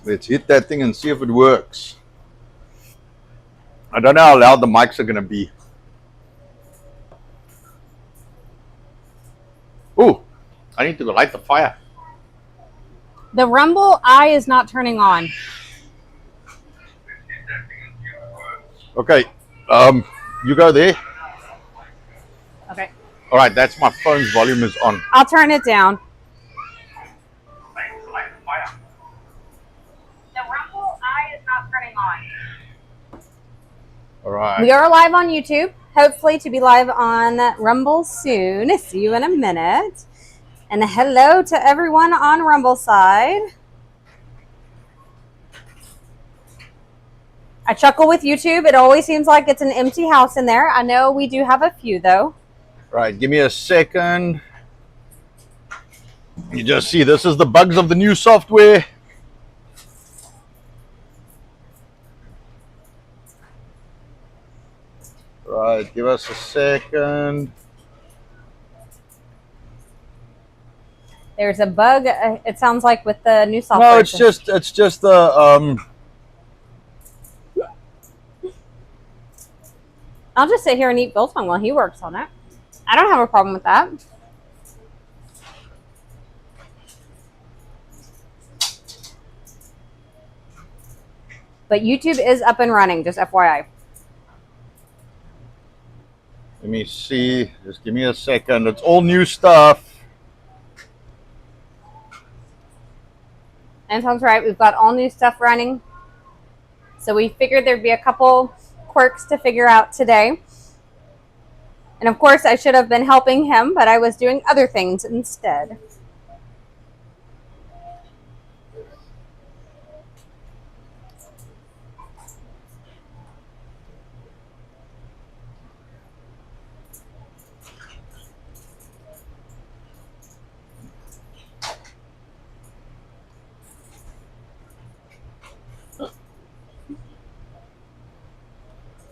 Let's hit that thing and see if it works. I don't know how loud the mics are going to be. Oh, I need to go light the fire. The Rumble eye is not turning on. Okay, you go there. Okay. All right, that's my phone's volume is on. I'll turn it down. The Rumble eye is not turning on. All right. We are live on YouTube. Hopefully to be live on Rumble soon. See you in a minute. And hello to everyone on Rumble side. I chuckle with YouTube. It always seems like it's an empty house in there. I know we do have a few though. Right, give me a second. You just see this is the bugs of the new software. Right, give us a second. There's a bug. It sounds like with the new software. No, it's just the I'll just sit here and eat biltong while he works on it. I don't have a problem with that. But YouTube is up and running, just FYI. Let me see. Just give me a second. It's all new stuff. Anton's right. We've got all new stuff running. So we figured there'd be a couple quirks to figure out today. And of course, I should have been helping him, but I was doing other things instead.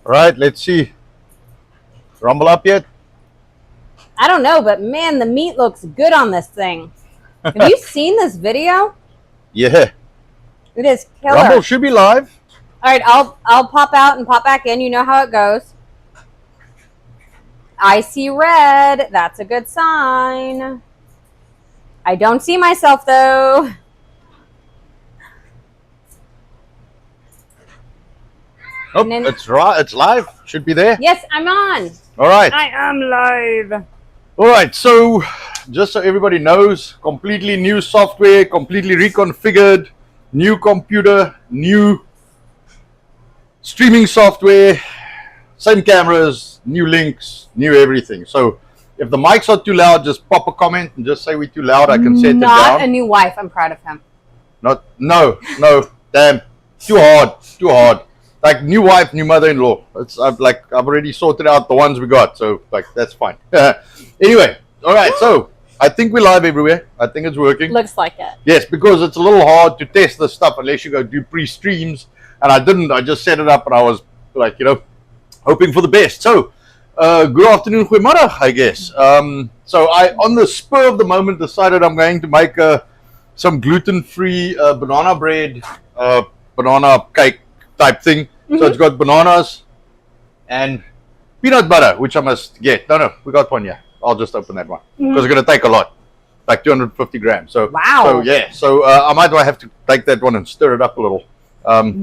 All right, let's see. Rumble up yet? I don't know, but man, the meat looks good on this thing. Have you seen this video? Yeah. It is killer. Rumble should be live. All right, I'll pop out and pop back in. You know how it goes. I see red. That's a good sign. I don't see myself though. Nope, it's right. It's live. Should be there. Yes, I'm on. All right. I am live. All right. So, just so everybody knows, completely new software, completely reconfigured, new computer, new streaming software, same cameras, new links, new everything. So, if the mics are too loud, just pop a comment and just say we're too loud. I can set it down. Not a new wife. I'm proud of him. No. Damn. Too hard. Like new wife, new mother-in-law. I've already sorted out the ones we got, so like that's fine. Anyway, all right. So I think we're live everywhere. I think it's working. Looks like it. Yes, because it's a little hard to test this stuff unless you go do pre-streams, and I didn't. I just set it up, and I was like, hoping for the best. So, good afternoon, goeiemiddag, I guess. So I, on the spur of the moment, decided I'm going to make some gluten-free banana bread, banana cake type thing. Mm-hmm. So it's got bananas and peanut butter, which I must get. No, we got one. Yeah, I'll just open that one because it's going to take a lot, like 250 grams. So wow. So yeah, so I might have to take that one and stir it up a little.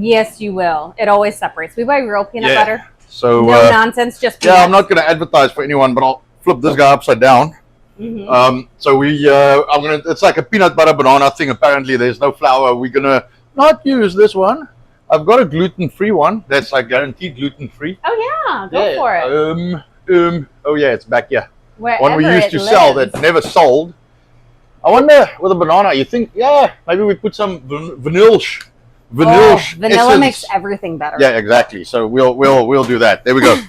Yes, you will. It always separates. We buy real peanut butter. So no nonsense, just peanuts. Yeah. I'm not going to advertise for anyone, but I'll flip this guy upside down. Mm-hmm. So it's like a peanut butter banana thing. Apparently, there's no flour. We're gonna not use this one. I've got a gluten-free one that's like guaranteed gluten-free. Oh yeah, go for it. Oh yeah, it's back here. Wherever one we used to sell that never sold. I wonder with a banana. You think? Yeah, maybe we put some vanilla. Vanilla makes everything better. Yeah, exactly. So we'll do that. There we go.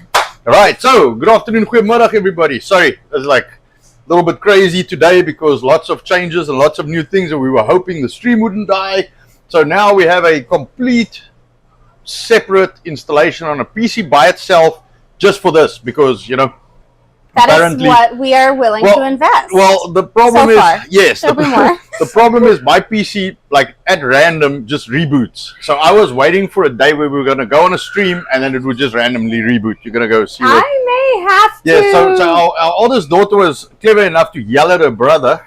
All right. So good afternoon, goeiemiddag, everybody. Sorry, it's like a little bit crazy today because lots of changes and lots of new things, and we were hoping the stream wouldn't die. So now we have a complete separate installation on a PC by itself just for this because, That apparently, is what we are willing to invest. Well, the problem So is, far. yes, There'll be more. the problem is my PC, like at random, just reboots. So I was waiting for a day where we were going to go on a stream and then it would just randomly reboot. You're going to go see it. I may have to. Yeah, so our oldest daughter was clever enough to yell at her brother,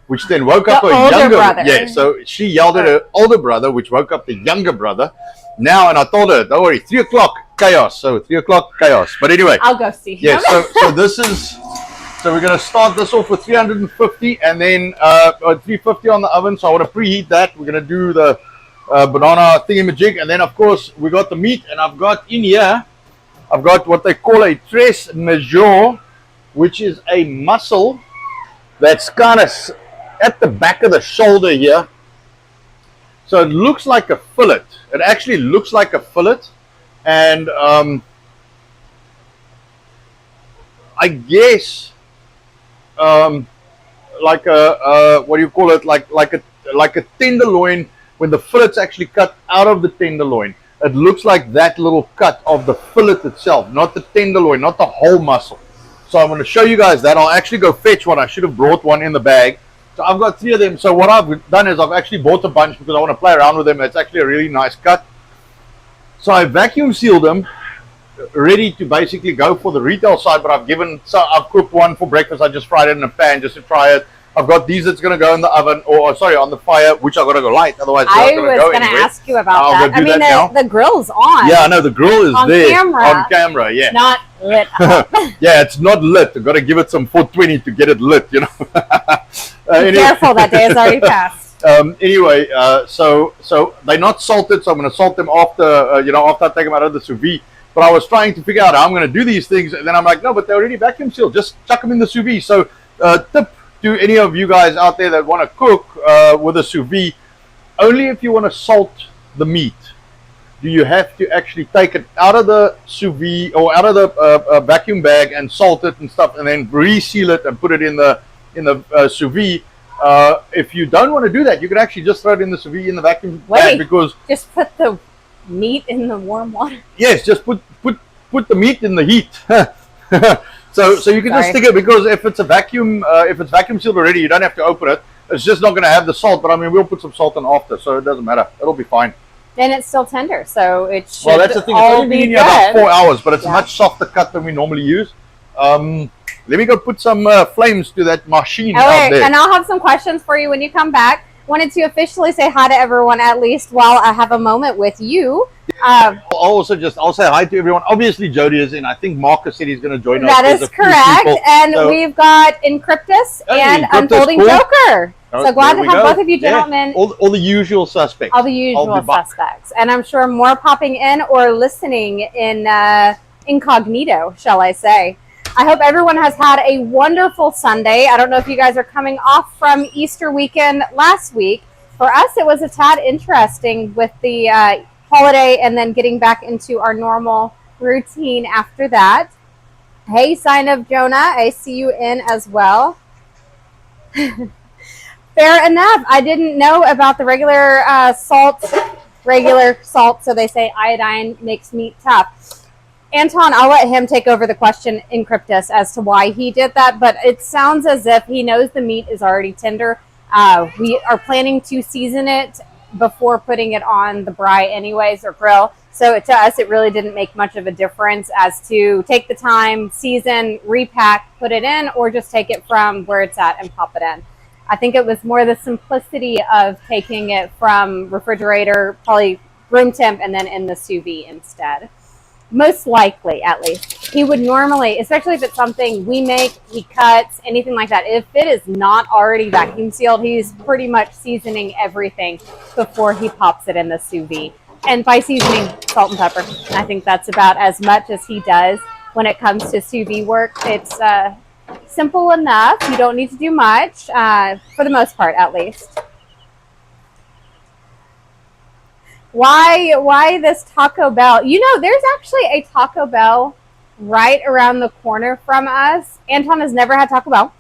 which then woke up her older younger brother. Yeah, so she yelled at her older brother, which woke up the younger brother. Now, and I told her, don't worry, 3 o'clock, chaos. So 3 o'clock, chaos. But anyway. I'll go see him. Yeah, so this is, so we're going to start this off with 350 and then 350 on the oven. So I want to preheat that. We're going to do the banana thingamajig. And then, of course, we got the meat. And I've got in here, I've got what they call a Teres Major, which is a muscle that's kind of at the back of the shoulder here. So it looks like a fillet. It actually looks like a fillet. And I guess like a what do you call it? Like a tenderloin. When the fillet's actually cut out of the tenderloin, it looks like that little cut of the fillet itself, not the tenderloin, not the whole muscle. So I'm going to show you guys that. I'll actually go fetch one. I should have brought one in the bag. So I've got 3 of them. So what I've done is I've actually bought a bunch because I want to play around with them. It's actually a really nice cut. So I vacuum sealed them, ready to basically go for the retail side. But I've cooked one for breakfast. I just fried it in a pan just to try it. I've got these that's going to go in the oven, or sorry, on the fire, which I've got to go light. Otherwise, I was going to ask you about that. I mean, the grill's on. Yeah, I know the grill is on there camera, on camera. Yeah, not lit up. Yeah, it's not lit. I've got to give it some 420 to get it lit. You know. Be careful, that day is already passed. Anyway, so they're not salted, so I'm going to salt them after after I take them out of the sous vide. But I was trying to figure out how I'm going to do these things, and then I'm like, no, but they're already vacuum sealed. Just chuck them in the sous vide. So tip to any of you guys out there that want to cook with a sous vide, only if you want to salt the meat do you have to actually take it out of the sous vide or out of the vacuum bag and salt it and stuff, and then reseal it and put it in the sous vide. If you don't want to do that, you can actually just throw it in the sous vide in the vacuum bag, because just put the meat in the warm water. Yes, just put the meat in the heat. So you can just stick it, because if it's vacuum sealed already, you don't have to open it. It's just not going to have the salt, but I mean, we'll put some salt in after, so it doesn't matter. It'll be fine. And it's still tender, so it should Well, that's the thing. It's only been in here about 4 hours, but it's a much softer cut than we normally use. Let me go put some flames to that machine out there. And I'll have some questions for you when you come back. Wanted to officially say hi to everyone, at least while I have a moment with you. I'll say hi to everyone. Obviously, Jody is in. I think Marcus said he's going to join us. That is correct. And so, we've got Encryptus and Unfolding Joker. So glad to have both of you gentlemen. Yeah. All the usual suspects. All the usual suspects. And I'm sure more popping in or listening in incognito, shall I say. I hope everyone has had a wonderful Sunday. I don't know if you guys are coming off from Easter weekend last week. For us, it was a tad interesting with the holiday and then getting back into our normal routine after that. Hey, Sign of Jonah, I see you in as well. Fair enough. I didn't know about the regular salt, so they say iodine makes meat tough. Anton, I'll let him take over the question, Encryptus, as to why he did that, but it sounds as if he knows the meat is already tender. We are planning to season it before putting it on the braai anyways, or grill. So to us, it really didn't make much of a difference as to take the time, season, repack, put it in, or just take it from where it's at and pop it in. I think it was more the simplicity of taking it from refrigerator, probably room temp, and then in the sous vide instead. Most likely, at least. He would normally, especially if it's something we make, he cuts, anything like that. If it is not already vacuum sealed, he's pretty much seasoning everything before he pops it in the sous vide. And by seasoning, salt and pepper. I think that's about as much as he does when it comes to sous vide work. It's simple enough. You don't need to do much, for the most part, at least. Why this Taco Bell? You know, there's actually a Taco Bell right around the corner from us. Anton has never had Taco Bell.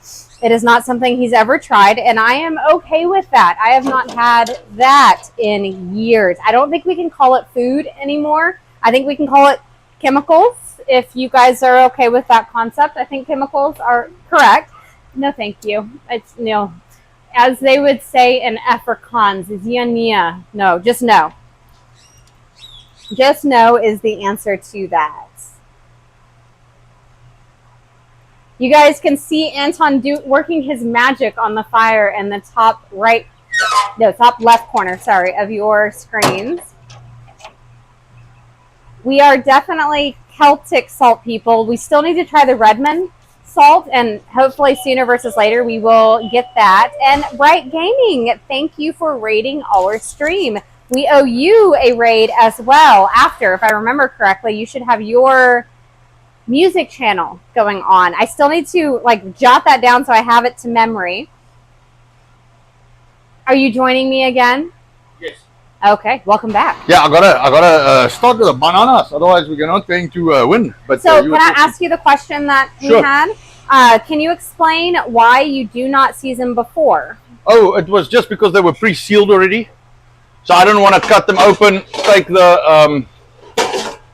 It is not something he's ever tried, and I am okay with that. I have not had that in years. I don't think we can call it food anymore. I think we can call it chemicals if you guys are okay with that concept. I think chemicals are correct. No, thank you. It's no, as they would say in Afrikaans, is nia. No, just no. Just no is the answer to that. You guys can see Anton working his magic on the fire in the top top left corner, sorry, of your screens. We are definitely Celtic salt people. We still need to try the Redmond salt, and hopefully sooner versus later we will get that. And Bright Gaming, thank you for raiding our stream. We owe you a raid as well after, if I remember correctly. You should have your music channel going on. I still need to jot that down so I have it to memory. Are you joining me again? Yes. Okay, welcome back. Yeah, I gotta start with the bananas. Otherwise, we're not going to win. But so, can I ask you the question that we had? Can you explain why you do not season before? Oh, it was just because they were pre-sealed already. So I didn't want to cut them open. Take the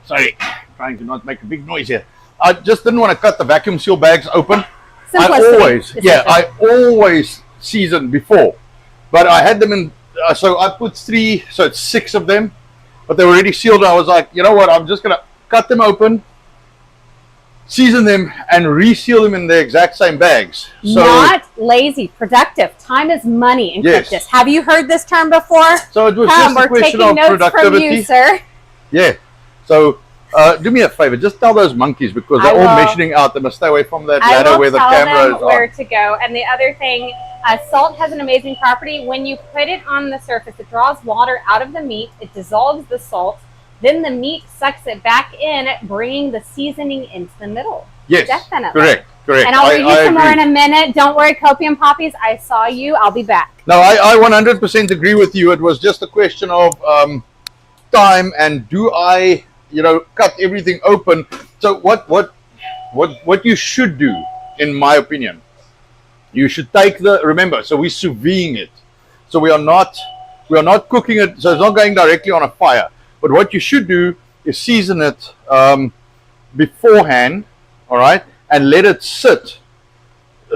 sorry, trying to not make a big noise here. I just didn't want to cut the vacuum seal bags open. Simplicity. I always season before, but I had them in. So I put 3, so it's 6 of them, but they were already sealed. I was like, you know what? I'm just gonna cut them open, season them, and reseal them in the exact same bags. So, not lazy, productive. Time is money in cryptis. Have you heard this term before? So it was just a question of productivity. From you, sir. Yeah. So do me a favor, just tell those monkeys, because they're all measuring out. They must stay away from that ladder where the camera is on. Where to go. And the other thing, salt has an amazing property. When you put it on the surface, it draws water out of the meat. It dissolves the salt. Then the meat sucks it back in, bringing the seasoning into the middle. Yes, definitely. Correct. And I'll read you some more in a minute. Don't worry, Copium Poppies. I saw you. I'll be back. No, I 100% agree with you. It was just a question of time, and do I, cut everything open? So what you should do, in my opinion, you should take remember, so we're sous videing it. So we are not cooking it, so it's not going directly on a fire. But what you should do is season it beforehand, all right, and let it sit,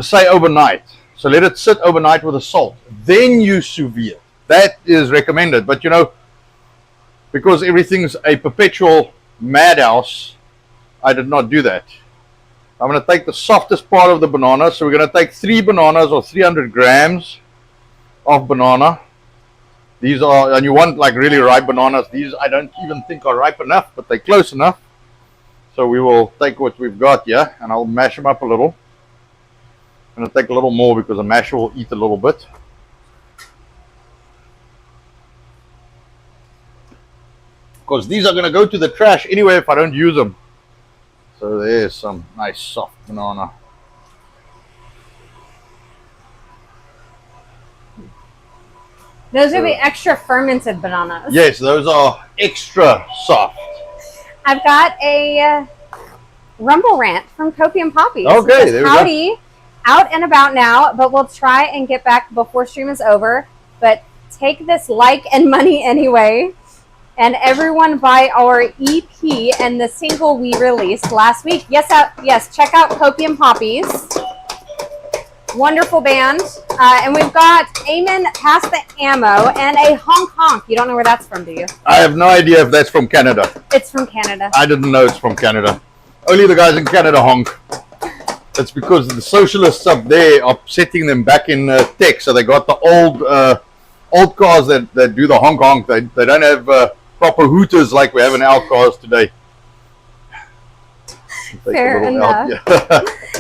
say overnight. So let it sit overnight with the salt. Then you sous vide it. That is recommended. But because everything's a perpetual madhouse, I did not do that. I'm going to take the softest part of the banana. So we're going to take 3 bananas or 300 grams of banana. These are, and you want really ripe bananas. These I don't even think are ripe enough, but they're close enough. So we will take what we've got here, and I'll mash them up a little. I'm going to take a little more because the masher will eat a little bit. Because these are going to go to the trash anyway if I don't use them. So there's some nice soft banana. Those are the extra fermented bananas. Yes, those are extra soft. I've got a rumble rant from Copium Poppies. Okay, there we go. Howdy, out and about now, but we'll try and get back before stream is over. But take this like and money anyway. And everyone buy our EP and the single we released last week. Yes, check out Copium Poppies. Wonderful band. And we've got Amen Pass the Ammo and a Honk Honk. You don't know where that's from, do you? I have no idea if that's from Canada. It's from Canada. I didn't know it's from Canada. Only the guys in Canada honk. It's because the socialists up there are setting them back in tech. So they got the old cars that do the honk honk. They don't have proper hooters like we have in our cars today. Fair enough.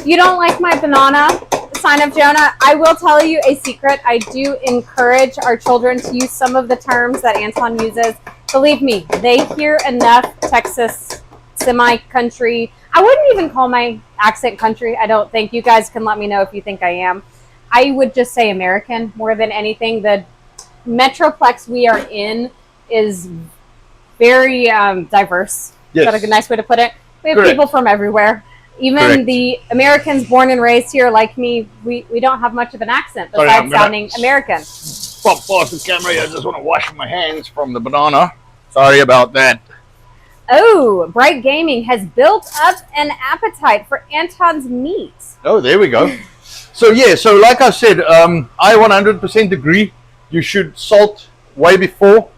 You don't like my banana? Sign of Jonah. I will tell you a secret. I do encourage our children to use some of the terms that Anton uses. Believe me, they hear enough Texas semi-country. I wouldn't even call my accent country. I don't think. You guys can let me know if you think I am. I would just say American more than anything. The metroplex we are in is very diverse. Yes. Is that a nice way to put it? We have people from everywhere. Even the Americans born and raised here, like me, we don't have much of an accent besides sounding American. Pop past the camera. I just want to wash my hands from the banana. Sorry about that. Oh, Bright Gaming has built up an appetite for Anton's meat. Oh, there we go. So yeah, so like I said, I 100% agree. You should salt way before.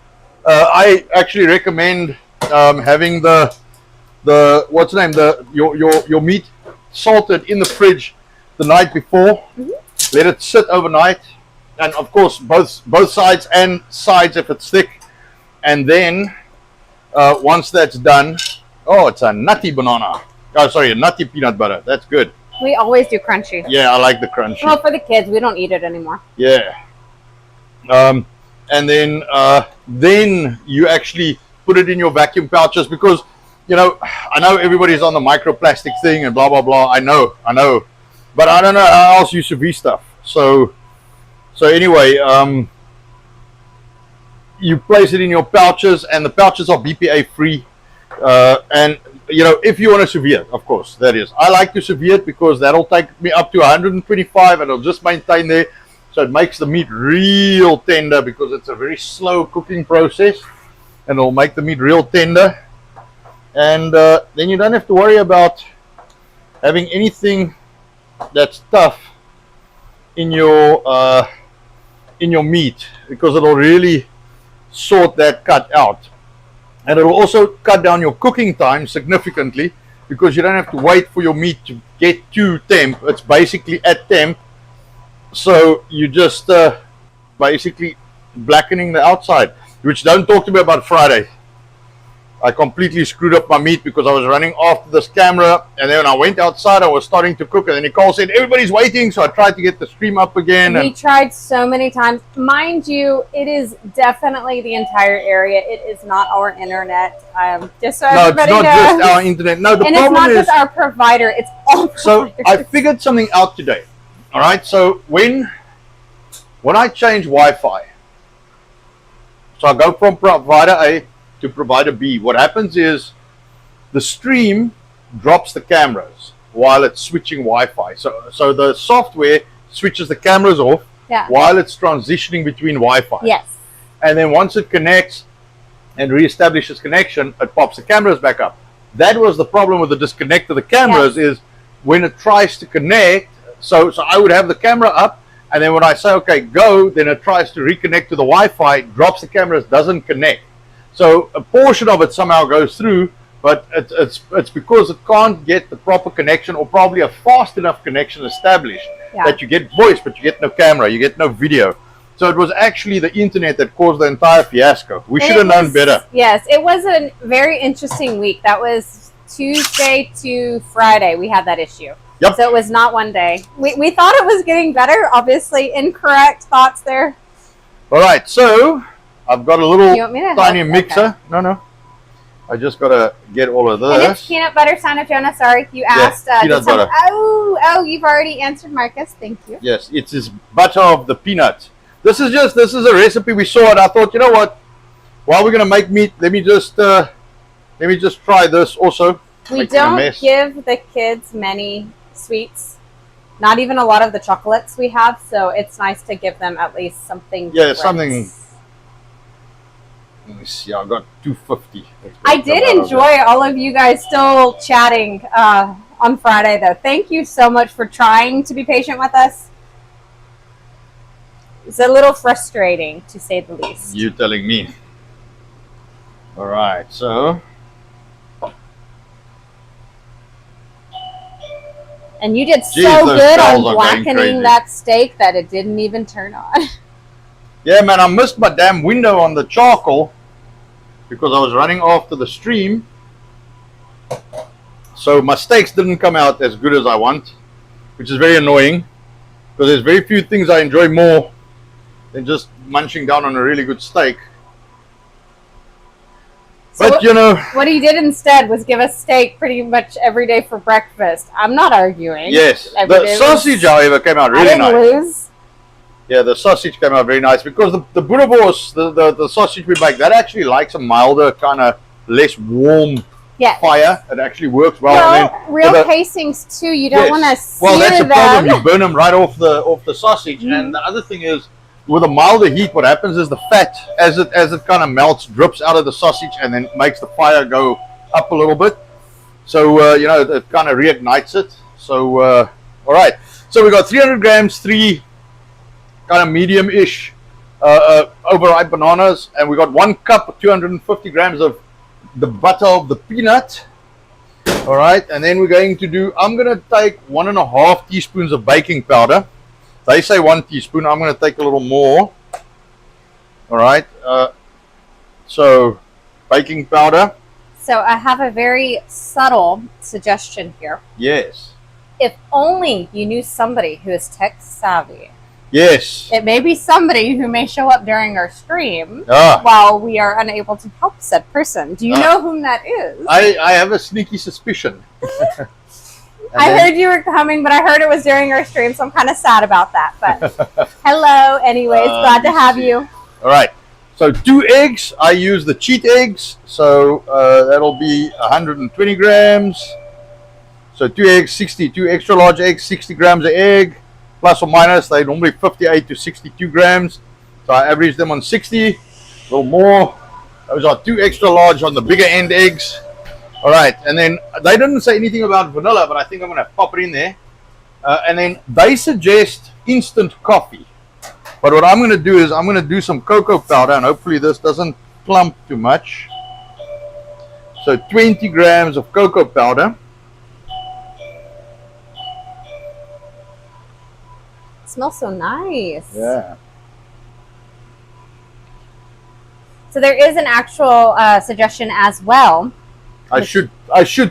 I actually recommend having the what's the name, your meat salted in the fridge the night before. Let it sit overnight, and of course both sides and sides if it's thick. And then once that's done, oh, it's a nutty banana. Oh, sorry, a nutty peanut butter. That's good. We always do crunchy. Yeah, I like the crunchy. Well, for the kids, we don't eat it anymore. Yeah. And then you actually put it in your vacuum pouches, because you know, I know everybody's on the microplastic thing and blah blah blah. I know, but I don't know how else you sous vide stuff. So anyway, you place it in your pouches, and the pouches are BPA free. And you know, if you want to sous vide, of course, that is. I like to sous vide because that'll take me up to 125, and it'll just maintain there. So it makes the meat real tender, because it's a very slow cooking process, and it'll make the meat real tender. And then you don't have to worry about having anything that's tough in your meat, because it'll really sort that cut out. And it will also cut down your cooking time significantly, because you don't have to wait for your meat to get to temp. It's basically at temp. So you just basically blackening the outside, which don't talk to me about Friday. I completely screwed up my meat because I was running after this camera, and then when I went outside, I was starting to cook, and then Nicole said everybody's waiting, so I tried to get the stream up again. We tried so many times. Mind you, it is definitely the entire area. It is not our internet. Just so everybody knows. No, it's not just our internet. No, the and problem it's not is, just our provider. It's all providers. So I figured something out today. All right, so when I change Wi-Fi, so I go from provider A to provider B, what happens is the stream drops the cameras while it's switching Wi-Fi. So the software switches the cameras off while it's transitioning between Wi-Fi. Yes. And then once it connects and reestablishes connection, it pops the cameras back up. That was the problem with the disconnect of the cameras, is when it tries to connect, so I would have the camera up, and then when I say, okay, go, then it tries to reconnect to the Wi-Fi, drops the cameras, doesn't connect. So a portion of it somehow goes through, but it's because it can't get the proper connection, or probably a fast enough connection established, that you get voice, but you get no camera, you get no video. So it was actually the internet that caused the entire fiasco. We should have known better. Yes, it was a very interesting week. That was Tuesday to Friday we had that issue. Yep. So it was not one day. We thought it was getting better. Obviously, incorrect thoughts there. All right, so I've got a little tiny mixer. Okay. No. I just got to get all of this. And it's peanut butter, Son of Jonah. Sorry, you asked. Peanut butter. Oh, you've already answered, Marcus. Thank you. Yes, it's this butter of the peanuts. This is a recipe we saw, and I thought, you know what? While we're gonna make meat, let me just try this also. We don't give the kids many sweets, not even a lot of the chocolates we have, so it's nice to give them at least something different. Something. Let me see, I got 250. I did enjoy all of you guys still chatting on Friday, though. Thank you so much for trying to be patient with us. It's a little frustrating, to say the least. You telling me. All right, so. And you did so good on blackening that steak that it didn't even turn on. Yeah, man, I missed my damn window on the charcoal because I was running after the stream. So my steaks didn't come out as good as I want, which is very annoying, because there's very few things I enjoy more than just munching down on a really good steak. So but, what he did instead was give us steak pretty much every day for breakfast. I'm not arguing. Yes. The sausage, however, came out really nice. I didn't lose. Yeah, the sausage came out very nice, because the Boerewors, the sausage we make, that actually likes a milder, kind of less warm fire. It actually works well. Well, and then real casings too. You don't want to sear them. Well, that's the problem. You burn them right off the sausage. Mm. And the other thing is, with a milder heat, what happens is the fat, as it kind of melts, drips out of the sausage, and then makes the fire go up a little bit. So, you know, it kind of reignites it. So, all right. So we got 300 grams, 3 kind of medium-ish overripe bananas. And we got 1 cup, 250 grams of the butter of the peanut. All right. And then we're going to do, I'm going to take 1.5 teaspoons of baking powder. They say 1 teaspoon. I'm going to take a little more. All right. So baking powder. So I have a very subtle suggestion here. Yes. If only you knew somebody who is tech savvy. Yes. It may be somebody who may show up during our stream Ah. while we are unable to help said person. Do you know whom that is? I have a sneaky suspicion. I heard you were coming, but I heard it was during our stream, so I'm kind of sad about that. But hello, anyways, glad to have you. All right. So 2 eggs. I use the cheat eggs. So that'll be 120 grams. So 2 eggs, 2 extra large eggs, 60 grams of egg. Plus or minus, they normally 58 to 62 grams. So I average them on 60. A little more. Those are 2 extra large on the bigger end eggs. All right. And then they didn't say anything about vanilla, but I think I'm going to pop it in there. And then they suggest instant coffee. But what I'm going to do is I'm going to do some cocoa powder, and hopefully this doesn't clump too much. So 20 grams of cocoa powder. It smells so nice. Yeah. So there is an actual suggestion as well. I should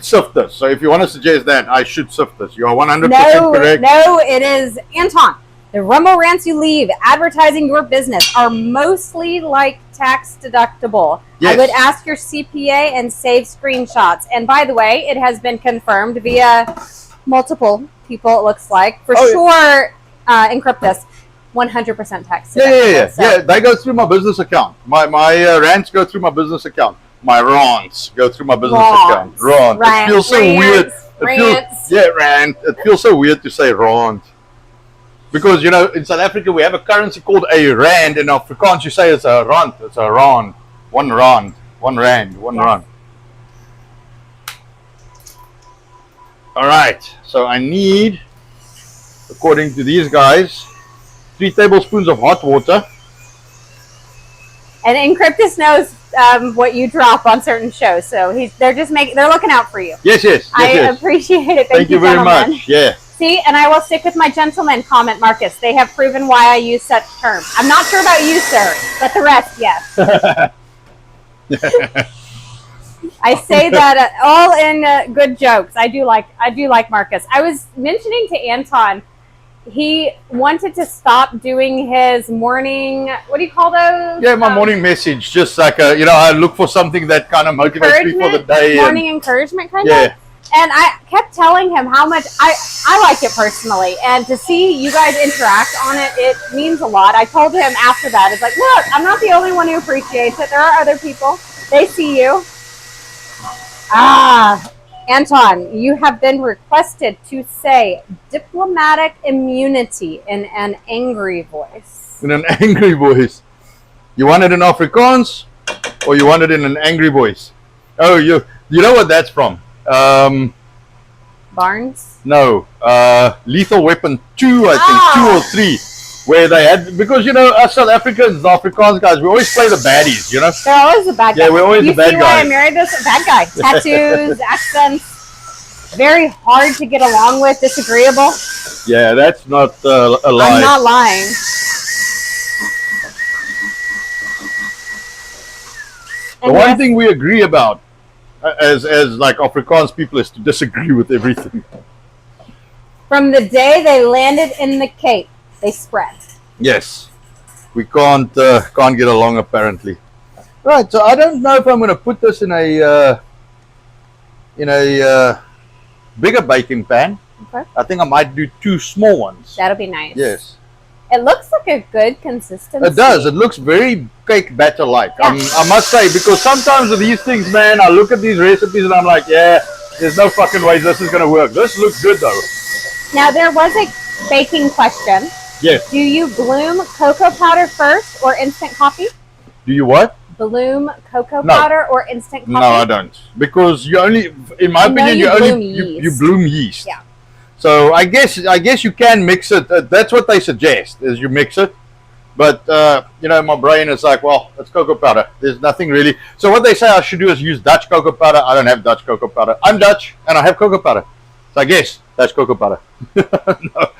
sift this. So if you want to suggest that, I should sift this. You are 100% correct. No, it is Anton. The rumble rants you leave advertising your business are mostly like tax deductible. Yes. I would ask your CPA and save screenshots. And by the way, it has been confirmed via multiple people, it looks like. For sure, Encryptus, 100% tax deductible. Yeah. So. Yeah, they go through my business account. My rants go through my business account. My rants go through my business account. Rant. It feels so weird. Rant. It feels so weird to say rant. Because, you know, in South Africa, we have a currency called a rand. In Afrikaans, you say it's a rand. It's a rand. 1 rand. 1 rand. 1 rand. All right. So I need, according to these guys, 3 tablespoons of hot water. And Encryptus knows what you drop on certain shows. So they're looking out for you. Yes. I appreciate it. Thank you very gentlemen. much. Yeah. See, and I will stick with my gentleman comment, Marcus. They have proven why I use such terms. I'm not sure about you, sir, but the rest, yes. I say that all in good jokes. I do like Marcus. I was mentioning to Anton, he wanted to stop doing his morning. What do you call those? Yeah, my morning message, just like I look for something that kind of motivates me for the day. Morning encouragement, kind of. Yeah. And I kept telling him how much I like it personally. And to see you guys interact on it, it means a lot. I told him after that, it's like, look, I'm not the only one who appreciates it. There are other people. They see you. Anton, you have been requested to say diplomatic immunity in an angry voice. In an angry voice. You want it in Afrikaans or you want it in an angry voice? Oh, you know what that's from? Barnes? No, Lethal Weapon 2, I think, 2 or 3, where they had, because us South Africans, the Afrikaans guys, we always play the baddies, They're always the bad guy. Yeah, we're always the bad guy. You see why I married this bad guy? Tattoos, accents, very hard to get along with, disagreeable. Yeah, that's not a lie. I'm not lying. The one thing we agree about as like Afrikaans people is to disagree with everything. From the day they landed in the Cape, they spread. Yes, we can't get along apparently. Right, so I don't know if I'm going to put this in a bigger baking pan. Okay. I think I might do 2 small ones. That'll be nice. Yes. It looks like a good consistency. It does. It looks very cake batter-like. Yeah. I must say, because sometimes with these things, man, I look at these recipes and I'm like, yeah, there's no fucking way this is going to work. This looks good, though. Now, there was a baking question. Yes. Do you bloom cocoa powder first or instant coffee? Do you what? bloom cocoa No. powder or instant coffee? No, I don't. Because you only, in my opinion, you bloom yeast. Yeah. So I guess you can mix it. That's what they suggest, is you mix it. But you know, my brain is like, well, it's cocoa powder. There's nothing really. So what they say I should do is use Dutch cocoa powder. I don't have Dutch cocoa powder. I'm Dutch and I have cocoa powder. So I guess Dutch cocoa powder. No.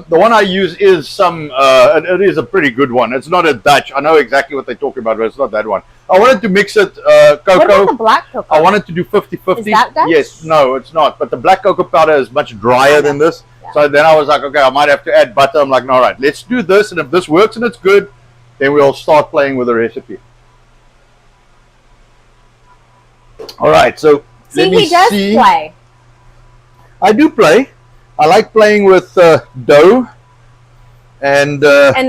The one I use is some. It is a pretty good one. It's not a Dutch. I know exactly what they're talking about, but it's not that one. I wanted to mix it cocoa. What about the black cocoa? I wanted to do 50-50. Is that Dutch? Yes, no, it's not. But the black cocoa powder is much drier than this. Yeah. So then I was like, okay, I might have to add butter. I'm like, no, all right, let's do this. And if this works and it's good, then we'll start playing with the recipe. All right, so See, let me he does see. play. I do play. I like playing with dough and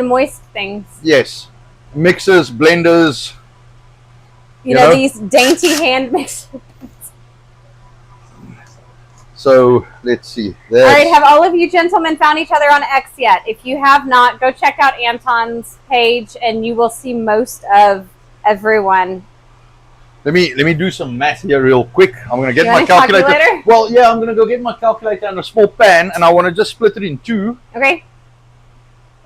moist things. yes, mixers, blenders. You know, these dainty hand mixers. So let's see. All right, have all of you gentlemen found each other on X yet? If you have not, go check out Anton's page and you will see most of everyone. Let me do some math here real quick. I'm gonna get You my want a calculator. calculator? Well, yeah, I'm gonna go get my calculator and a small pan, and I want to just split it in two, Okay.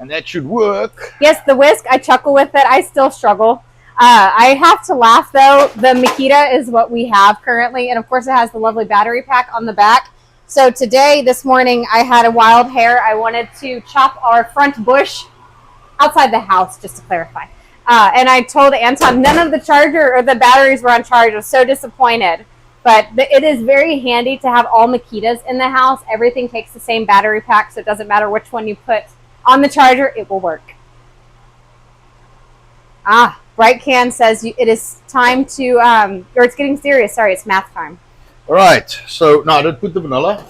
and that should work. Yes, the whisk, I chuckle with it. I still struggle. I have to laugh, though. The Makita is what we have currently, and of course it has the lovely battery pack on the back. So today, this morning, I had a wild hair. I wanted to chop our front bush outside the house, just to clarify. And I told Anton none of the charger or the batteries were on charge. I was so disappointed. But it is very handy to have all Makitas in the house. Everything takes the same battery pack, so it doesn't matter which one you put on the charger, it will work. Bright Can says it is time to, or it's getting serious. Sorry, it's math time. All right. So now I did put the vanilla,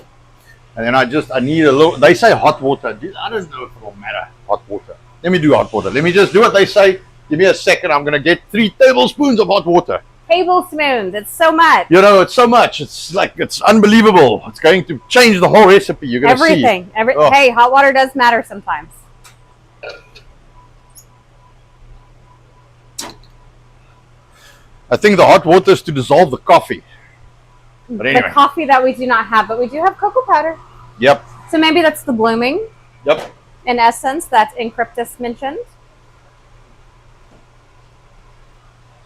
and then I need a little. They say hot water. I don't know if it will matter. Hot water. Let me do hot water. Let me just do what they say. Give me a second. I'm gonna get 3 tablespoons of hot water. Tablespoons. It's so much. You know, it's so much. It's like, it's unbelievable. It's going to change the whole recipe. You're gonna see. Everything. Oh. Hey, hot water does matter sometimes. I think the hot water is to dissolve the coffee. But anyway. The coffee that we do not have, but we do have cocoa powder. Yep. So maybe that's the blooming. Yep. In essence, that Encryptus mentioned.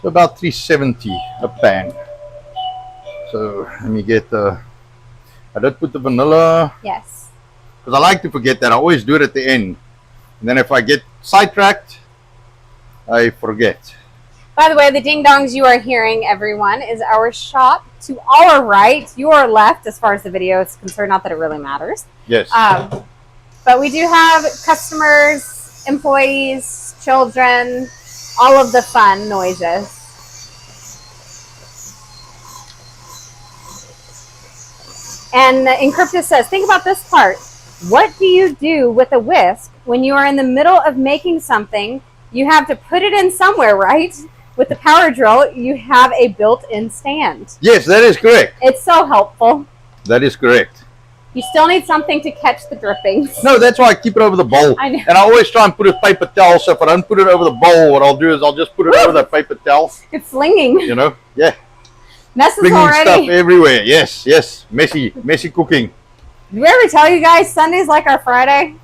So about 370 a pan. So let me get the. I did put the vanilla. Yes. Because I like to forget that. I always do it at the end. And then if I get sidetracked, I forget. By the way, the ding-dongs you are hearing, everyone, is our shop to our right, your left, as far as the video is concerned. Not that it really matters. Yes. But we do have customers, employees, children, all of the fun noises. And Encryptus says, think about this part. What do you do with a whisk when you are in the middle of making something? You have to put it in somewhere, right? With the power drill, you have a built-in stand. Yes, that is correct. It's so helpful. That is correct. You still need something to catch the drippings. No, that's why I keep it over the bowl. I know. And I always try and put a paper towel, so if I don't put it over the bowl, what I'll do is I'll just put it over the paper towel. It's slinging. You know? Yeah. Messes Bringing already. stuff everywhere. Yes, yes. Messy cooking. Did we ever tell you guys Sunday's like our Friday?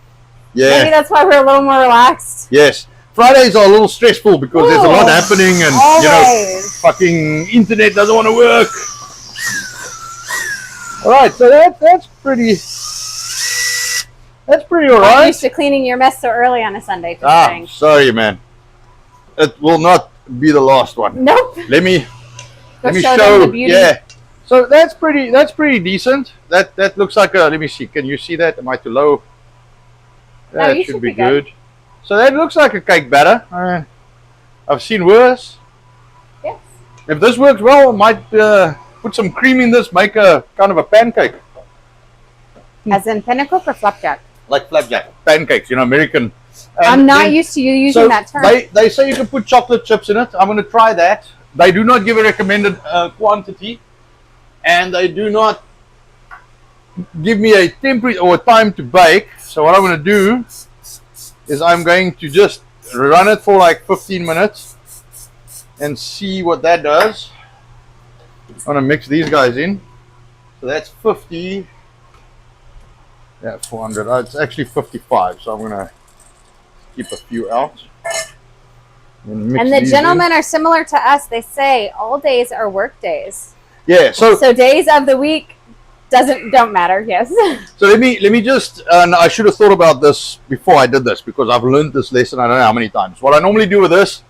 Yeah. Maybe that's why we're a little more relaxed. Yes. Fridays are a little stressful because there's a lot happening and, always. you know, fucking internet doesn't want to work. All right, so that's pretty all I'm right. used to cleaning your mess so early on a Sunday. Just saying. Sorry, man. It will not be the last one. Nope. Let me Go show them the beauty. Yeah. So that's pretty decent. That looks like a. Let me see. Can you see that? Am I too low? No, That you should should be be good. good. So that looks like a cake batter. I've seen worse. Yes. If this works well, I might put some cream in this, make a kind of a pancake. As in pinnacle or flapjack? Like flapjack. Pancakes, you know, American. I'm not used to you using that term. They say you can put chocolate chips in it. I'm going to try that. They do not give a recommended quantity. And they do not give me a temperature or a time to bake. So what I'm going to do is I'm going to just run it for like 15 minutes. and see what that does. I'm going to mix these guys in. So that's 50. Yeah, 400. It's actually 55, so I'm going to keep a few out. And the gentlemen are similar to us. They say all days are work days. Yeah, so days of the week don't matter. Yes. So let me just, and I should have thought about this before I did this, because I've learned this lesson I don't know how many times. What I normally do with this,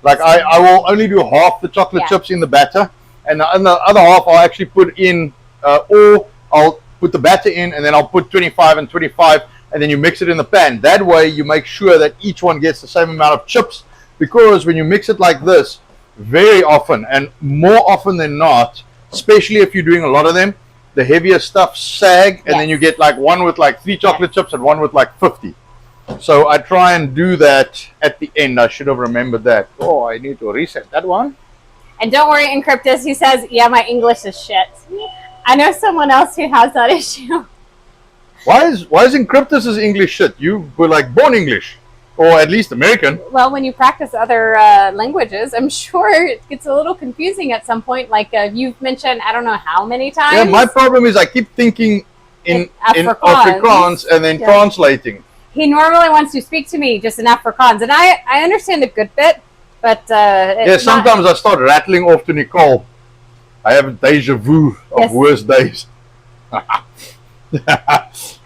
like I will only do half the chocolate chips in the batter, and the other half I'll actually put in, or I'll put the batter in, and then I'll put 25 and 25, and then you mix it in the pan. That way you make sure that each one gets the same amount of chips, because when you mix it like this, very often, and more often than not, especially if you're doing a lot of them, the heavier stuff sag, and then you get like one with like 3 chocolate chips and one with like 50. So I try and do that at the end. I should have remembered that. Oh, I need to reset that one. And don't worry, Encryptus, he says, yeah, my English is shit. I know someone else who has that issue. Why is Encryptus's English shit? You were like born English, or at least American. Well, when you practice other languages, I'm sure it gets a little confusing at some point. Like you've mentioned, I don't know how many times. Yeah, my problem is I keep thinking in Afrikaans and then translating. He normally wants to speak to me just in Afrikaans, and I understand a good bit, but sometimes I start rattling off to Nicole. I have a deja vu of worse days.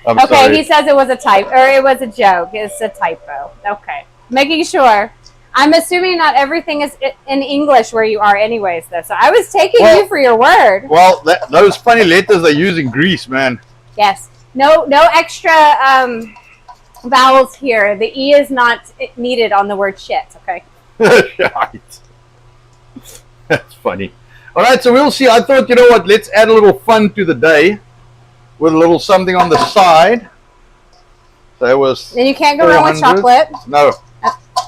Okay, sorry. He says it was a typo, or it was a joke. It's a typo. Okay, making sure. I'm assuming not everything is in English where you are, anyways. Though, so I was taking you for your word. Well, those funny letters they use in Greece, man. Yes. No extra vowels here. The E is not needed on the word shit. Okay. Right. That's funny. All right, so we'll see. I thought, you know what? Let's add a little fun to the day with a little something on the side. So it was. And you can't go wrong with chocolate. No.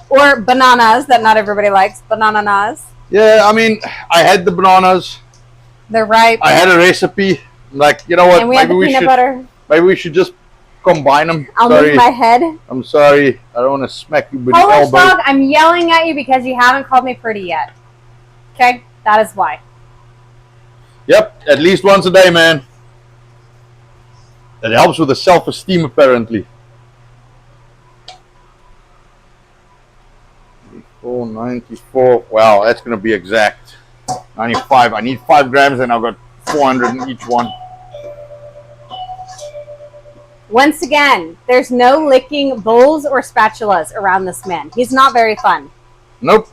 Or bananas that not everybody likes. Bananas. Yeah, I mean, I had the bananas. They're ripe. I had a recipe. Like, you know what? And we had the peanut butter. Maybe we should just combine them. I'll move my head. I'm sorry. I don't want to smack you with the elbow. Polish dog, I'm yelling at you because you haven't called me pretty yet. Okay? That is why. Yep, at least once a day, man. It helps with the self-esteem, apparently. 494. Wow, that's going to be exact. 95. I need 5 grams, and I've got 400 in each one. Once again, there's no licking bowls or spatulas around this man. He's not very fun. Nope.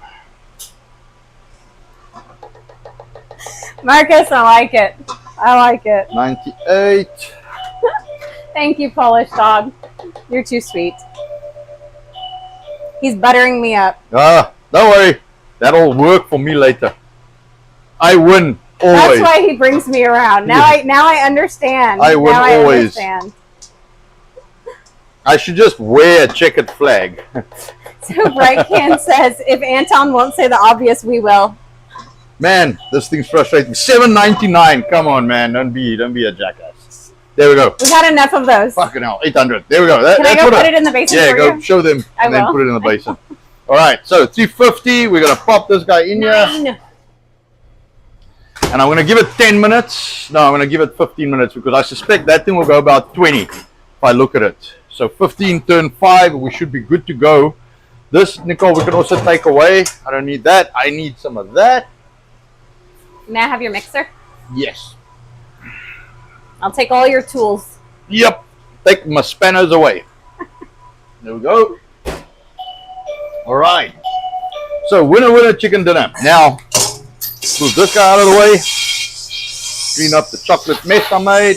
Marcus, I like it. I like it. 98. Thank you, Polish dog. You're too sweet. He's buttering me up. Don't worry. That'll work for me later. I win always. That's why he brings me around. Now I understand. I win always. Understand. I should just wear a checkered flag. So Brightcan says, if Anton won't say the obvious, we will. Man, this thing's frustrating. $7.99. Come on, man. Don't be a jackass. There we go. We've had enough of those. Fucking hell. 800. There we go. Can I go put it in the basin for go you? show them and then put it in the basin. All right. So 350. We're going to pop this guy in here. And I'm going to give it 10 minutes. No, I'm going to give it 15 minutes because I suspect that thing will go about 20 if I look at it. So 15 turn 5. We should be good to go. This, Nicole, we can also take away. I don't need that. I need some of that. May I have your mixer? Yes. I'll take all your tools. Yep. Take my spanners away. There we go. All right. So winner chicken dinner. Now, move this guy out of the way. Clean up the chocolate mess I made.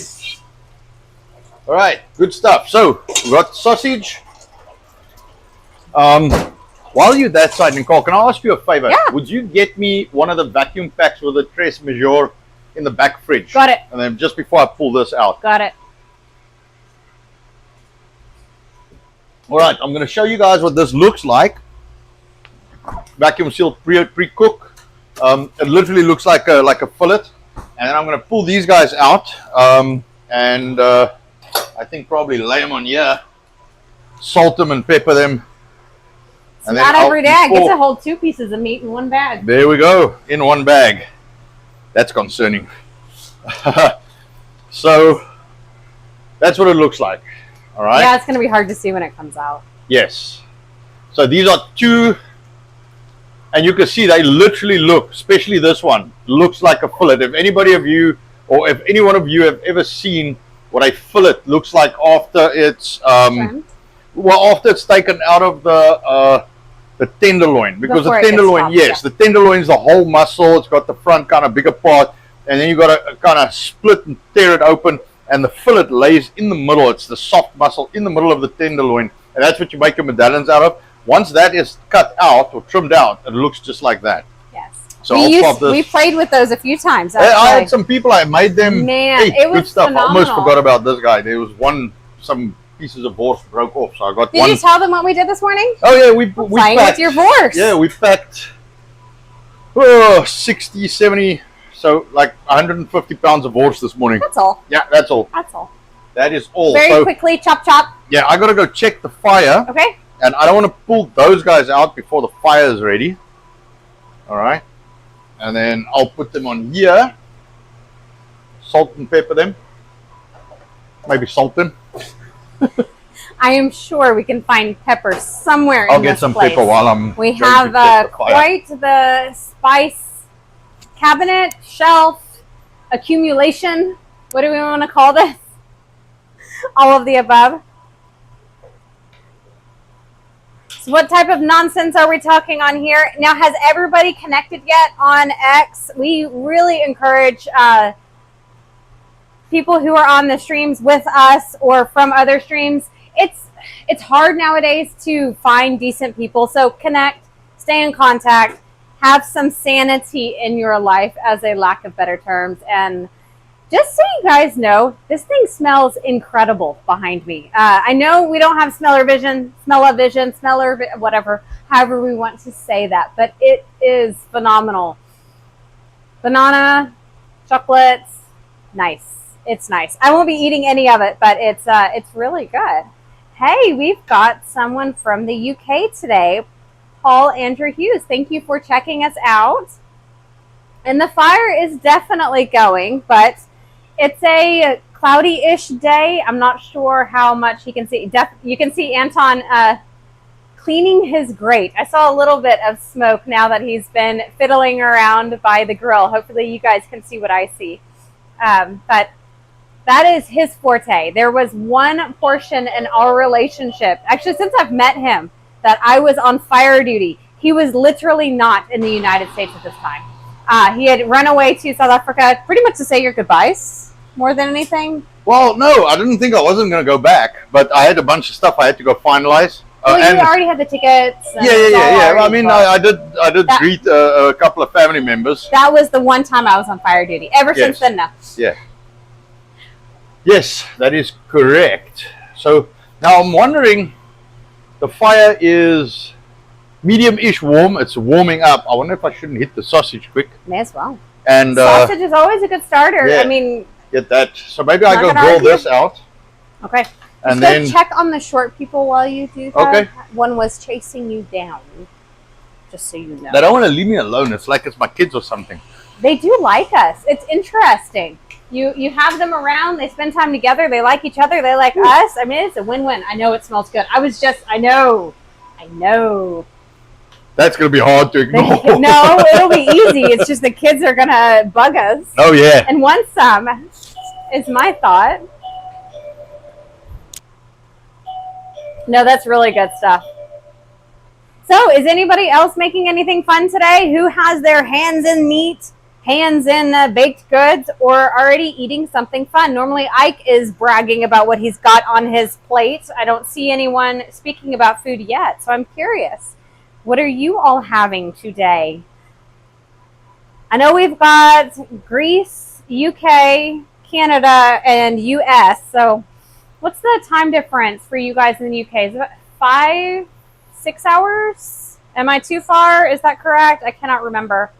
All right. Good stuff. So we got sausage. While you're that side, Nicole, can I ask you a favor? Yeah. Would you get me one of the vacuum packs with the Teres Major in the back fridge? Got it. And then just before I pull this out. Got it. All right, I'm going to show you guys what this looks like. Vacuum sealed pre-cook. It literally looks like a fillet. And then I'm going to pull these guys out. I think probably lay them on here. Salt them and pepper them. And Not every day I get to hold 2 pieces of meat in one bag. There we go, in one bag. That's concerning. So that's what it looks like. All right. Yeah, it's going to be hard to see when it comes out. Yes. So these are 2, and you can see they literally look, especially this one, looks like a fillet. If anybody of you, or if any one of you have ever seen what a fillet looks like after it's after it's taken out of the tenderloin, because the tenderloin, yes, the tenderloin is the whole muscle. It's got the front kind of bigger part, and then you got to kind of split and tear it open, and the fillet lays in the middle. It's the soft muscle in the middle of the tenderloin, and that's what you make your medallions out of. Once that is cut out or trimmed out, it looks just like that. Yes. So we played with those a few times. I had some people, I made them. Man, hey, it was good stuff. phenomenal. I almost forgot about this guy. There was some pieces of Boerewors broke off, so I got one. Did you tell them what we did this morning? Oh yeah, we playing packed, with your Boerewors. Yeah, we packed 60, 70, so like 150 pounds of Boerewors this morning. That's all. Yeah, that's all. That's all. That is all. Very quickly, chop chop. Yeah, I gotta go check the fire. Okay. And I don't want to pull those guys out before the fire is ready. All right. And then I'll put them on here. Salt and pepper them. Maybe salt them. I am sure we can find pepper somewhere I'll in get this some place. pepper while I'm We have quite the spice cabinet, shelf, accumulation. What do we want to call this? All of the above. So what type of nonsense are we talking on here? Now, has everybody connected yet on X? We really encourage people who are on the streams with us or from other streams. It's hard nowadays to find decent people. So connect, stay in contact, have some sanity in your life, as a lack of better terms. And just so you guys know, this thing smells incredible behind me. I know we don't have smell-o-vision, whatever, however we want to say that, but it is phenomenal. Banana, chocolates, nice. It's nice. I won't be eating any of it, but it's really good. Hey, we've got someone from the UK today, Paul Andrew Hughes. Thank you for checking us out. And the fire is definitely going, but it's a cloudy-ish day. I'm not sure how much you can see. You can see Anton cleaning his grate. I saw a little bit of smoke now that he's been fiddling around by the grill. Hopefully you guys can see what I see. But that is his forte. There was one portion in our relationship, actually since I've met him, that I was on fire duty. He was literally not in the United States at this time. He had run away to South Africa pretty much to say your goodbyes more than anything. Well, no, I didn't think I wasn't going to go back, but I had a bunch of stuff I had to go finalize. Well, you already had the tickets. Yeah. Well, I mean, I did greet a couple of family members. That was the one time I was on fire duty. Ever since then, no. Yeah. Yes, that is correct. So now I'm wondering, the fire is medium-ish warm. It's warming up. I wonder if I shouldn't hit the sausage quick. May as well. And sausage is always a good starter. Yeah, I mean, get that. So maybe I go grill this out. Okay. And then check on the short people while you do that. Okay. One was chasing you down. Just so you know. They don't want to leave me alone. It's like it's my kids or something. They do like us. It's interesting. You have them around. They spend time together. They like each other. They like us. I mean, it's a win-win. I know it smells good. I know. That's going to be hard to ignore. No, it'll be easy. It's just the kids are going to bug us. Oh, yeah. And want some is my thought. No, that's really good stuff. So, is anybody else making anything fun today? Who has their hands in meat, hands in baked goods, or already eating something fun? Normally, Ike is bragging about what he's got on his plate. I don't see anyone speaking about food yet, so I'm curious. What are you all having today? I know we've got Greece, UK, Canada, and US. So what's the time difference for you guys in the UK? Is it 5, 6 hours? Am I too far? Is that correct? I cannot remember.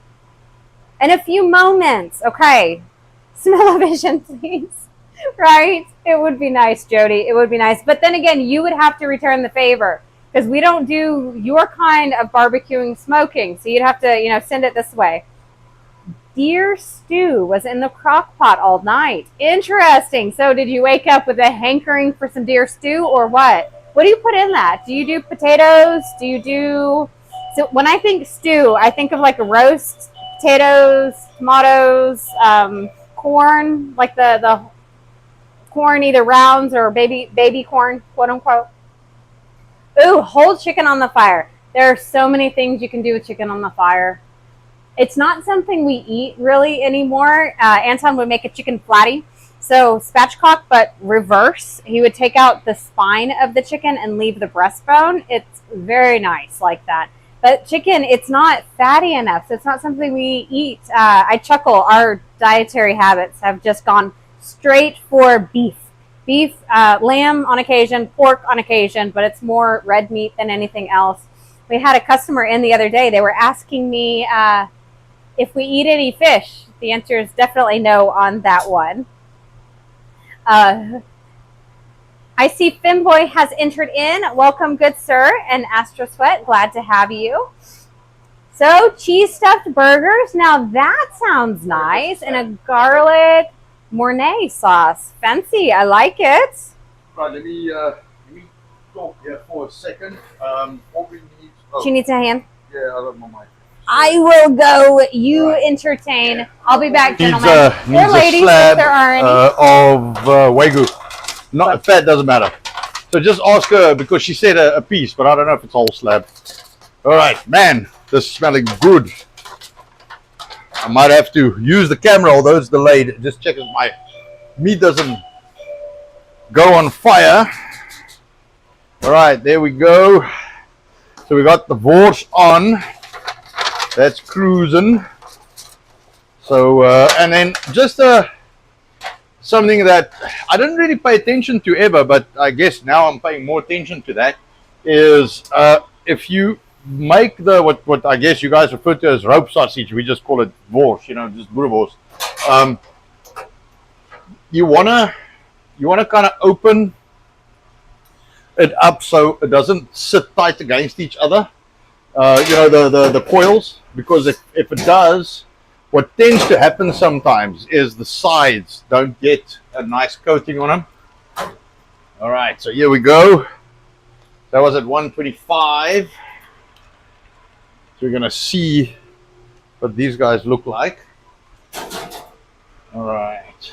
In a few moments. Okay. Smell-o-vision, please. Right? It would be nice, Jody. It would be nice. But then again, you would have to return the favor, because we don't do your kind of barbecuing smoking. So you'd have to, send it this way. Deer stew was in the crock pot all night. Interesting. So did you wake up with a hankering for some deer stew or what? What do you put in that? Do you do potatoes? Do you do... So when I think stew, I think of like a roast, potatoes, tomatoes, corn, like the corn, either rounds or baby corn, quote unquote. Ooh, whole chicken on the fire. There are so many things you can do with chicken on the fire. It's not something we eat really anymore. Anton would make a chicken flatty. So spatchcock, but reverse. He would take out the spine of the chicken and leave the breastbone. It's very nice like that. But chicken, it's not fatty enough. So it's not something we eat. I chuckle. Our dietary habits have just gone straight for beef. Beef, lamb on occasion, pork on occasion, but it's more red meat than anything else. We had a customer in the other day. They were asking me if we eat any fish. The answer is definitely no on that one. I see Finboy has entered in. Welcome, good sir, and Astro Sweat. Glad to have you. So, cheese stuffed burgers. Now that sounds nice. And a garlic Mornay sauce. Fancy. I like it. Right, let me talk here for a second. What we need... She needs a hand. Yeah, I don't know my... I will go. You entertain. Yeah. I'll be back, gentlemen. Or ladies, if there are any. Of Wagyu. Not fat, doesn't matter. So just ask her because she said a piece, but I don't know if it's whole slab. All right, man, this is smelling good. I might have to use the camera, although it's delayed. Just check if my meat doesn't go on fire. All right, there we go. So we got the Boerewors on. That's cruising. So, and then just something that I didn't really pay attention to ever, but I guess now I'm paying more attention to that, is if you make the, what I guess you guys refer to as rope sausage, we just call it Boerewors, just Boerewors. You wanna kind of open it up so it doesn't sit tight against each other. The coils, because if it does, what tends to happen sometimes is the sides don't get a nice coating on them. All right, so here we go. That was at 125. So we're gonna see what these guys look like. All right.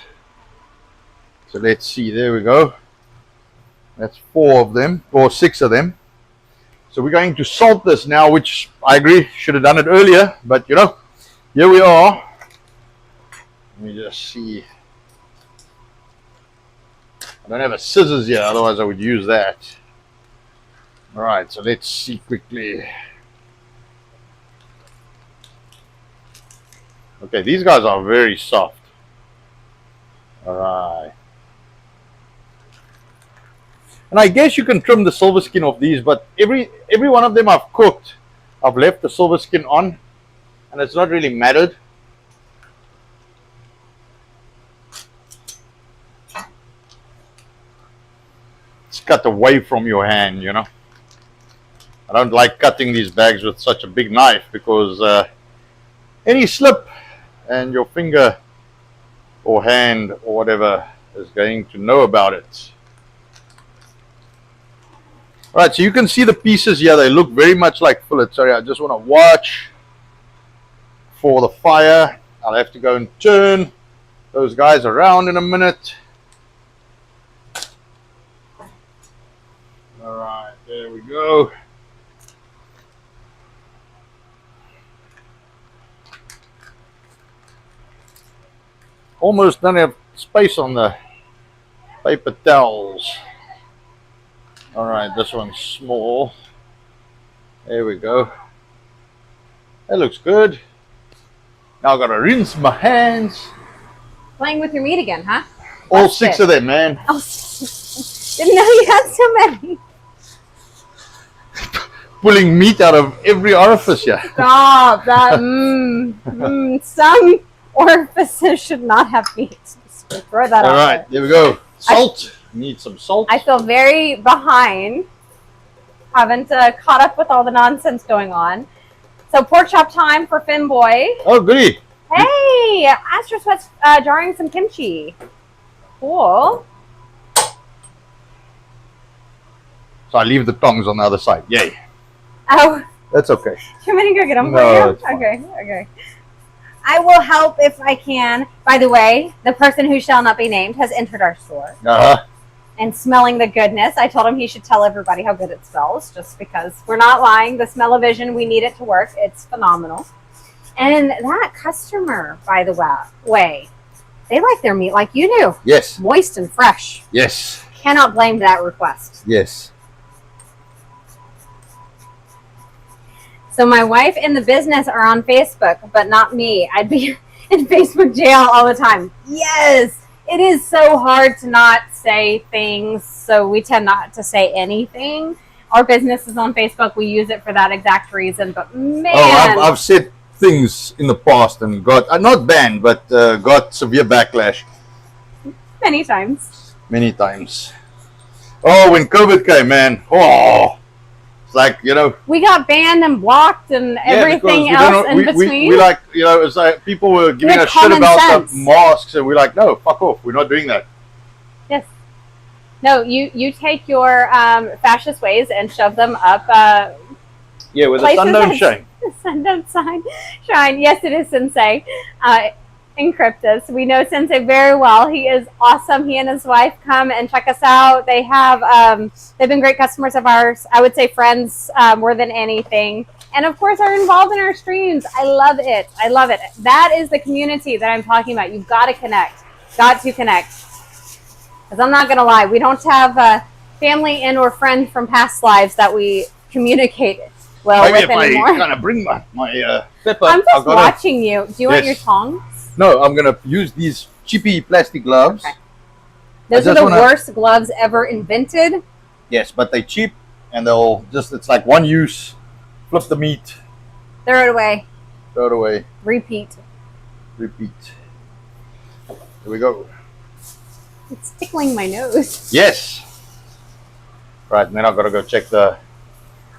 So let's see. There we go. That's 4 of them, or 6 of them. So we're going to salt this now, which I agree, should have done it earlier, but here we are. Let me just see. I don't have a scissors here, otherwise I would use that. All right, so let's see quickly. Okay, these guys are very soft. All right. And I guess you can trim the silver skin off these, but every one of them I've cooked, I've left the silver skin on, and it's not really mattered. It's cut away from your hand, I don't like cutting these bags with such a big knife because any slip and your finger or hand or whatever is going to know about it. Alright, so you can see the pieces here. They look very much like fillets. Sorry, I just want to watch for the fire. I'll have to go and turn those guys around in a minute. Alright, there we go. Almost don't have space on the paper towels. All right, this one's small. There we go. That looks good. Now I gotta rinse my hands. Playing with your meat again, huh? All 6 of them, man. Oh, didn't know you had so many. Pulling meat out of every orifice, yeah. Stop that. Some orifices should not have meat. Just throw that out. All right, there we go. Salt. Need some salt. I feel very behind. Haven't caught up with all the nonsense going on. So pork chop time for Finn Boy. Oh, goody. Hey, Astro Sweat's jarring some kimchi. Cool. So I leave the tongs on the other side. Yay. Oh, That's okay. you want me to go get them for No, you? it's fine. Okay. I will help if I can. By the way, the person who shall not be named has entered our store. Uh-huh. And smelling the goodness. I told him he should tell everybody how good it smells, just because we're not lying. The smell-o-vision, we need it to work. It's phenomenal. And that customer, by the way, they like their meat like you do. Yes. Moist and fresh. Yes. Cannot blame that request. Yes. So my wife and the business are on Facebook, but not me. I'd be in Facebook jail all the time. Yes. It is so hard to not say things, so we tend not to say anything. Our business is on Facebook. We use it for that exact reason, but man. Oh, I've said things in the past and got, not banned, but got severe backlash. Many times. Many times. Oh, when COVID came, man. Oh, it's like, you know. We got banned and blocked and everything else in between. We like, you know, it's like people were giving us shit about the masks, and we're like, no, fuck off. We're not doing that. Yes. No, you take your fascist ways and shove them up. Yeah, with a sundown shine. Sundown shine. Yes, it is Sensei. Encryptus. We know Sensei very well. He is awesome. He and his wife come and check us out. They have they've been great customers of ours. I would say friends more than anything. And of course are involved in our streams. I love it. I love it. That is the community that I'm talking about. You've got to connect. Got to connect. Because I'm not going to lie. We don't have family and or friends from past lives that we communicate well Maybe with if anymore. I kind of bring my pepper. I'm just watching you. Do you want your tongs? No, I'm going to use these cheapy plastic gloves. Okay. Those are the worst gloves ever invented. Yes, but they're cheap and they'll just, it's like one use, flip the meat. Throw it away. Throw it away. Repeat. Repeat. Here we go. It's tickling my nose. Yes. Right, and then I've got to go check the...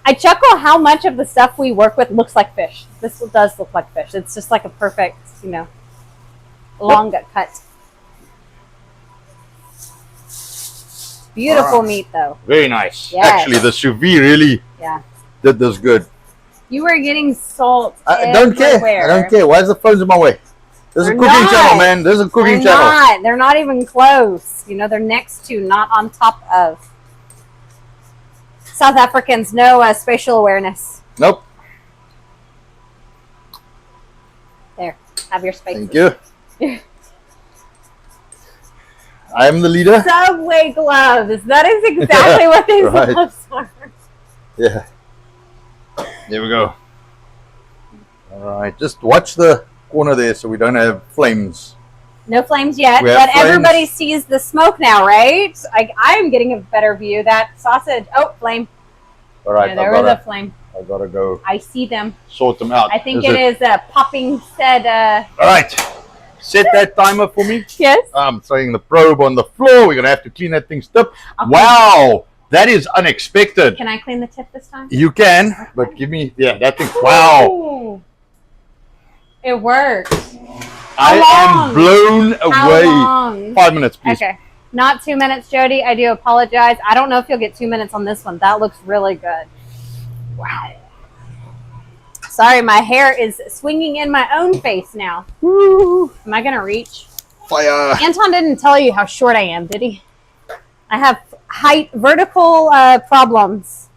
I chuckle how much of the stuff we work with looks like fish. This does look like fish. It's just like a perfect, you know, long cut. Beautiful meat, though. Very nice. Yes. Actually, the sous vide really did this good. You are getting salt I don't care. I don't care. Why is the phones in my way? There's a cooking channel, man. There's a cooking channel. They're not even close. You know, they're next to, not on top of. South Africans, no spatial awareness. Nope. There, have your space. Thank you. I am the leader. Subway gloves. That is exactly what these gloves are. Yeah. There we go. All right. Just watch the corner there so we don't have flames. No flames yet, but everybody sees the smoke now, right? I'm getting a better view. That sausage. Oh, flame. All right. Yeah, there was a flame. I gotta go. I see them. Sort them out. I think it is popping said. All right. Set that timer for me. Yes. I'm throwing the probe on the floor. We're gonna have to clean that thing up. Wow, that is unexpected. Can I clean the tip this time? You can, but give me that thing. Wow. Ooh. It worked. I am blown away. How long? 5 minutes, please. Okay. Not 2 minutes, Jody. I do apologize. I don't know if you'll get 2 minutes on this one. That looks really good. Wow. Sorry, my hair is swinging in my own face now. Woo. Am I going to reach? Fire. Anton didn't tell you how short I am, did he? I have vertical problems.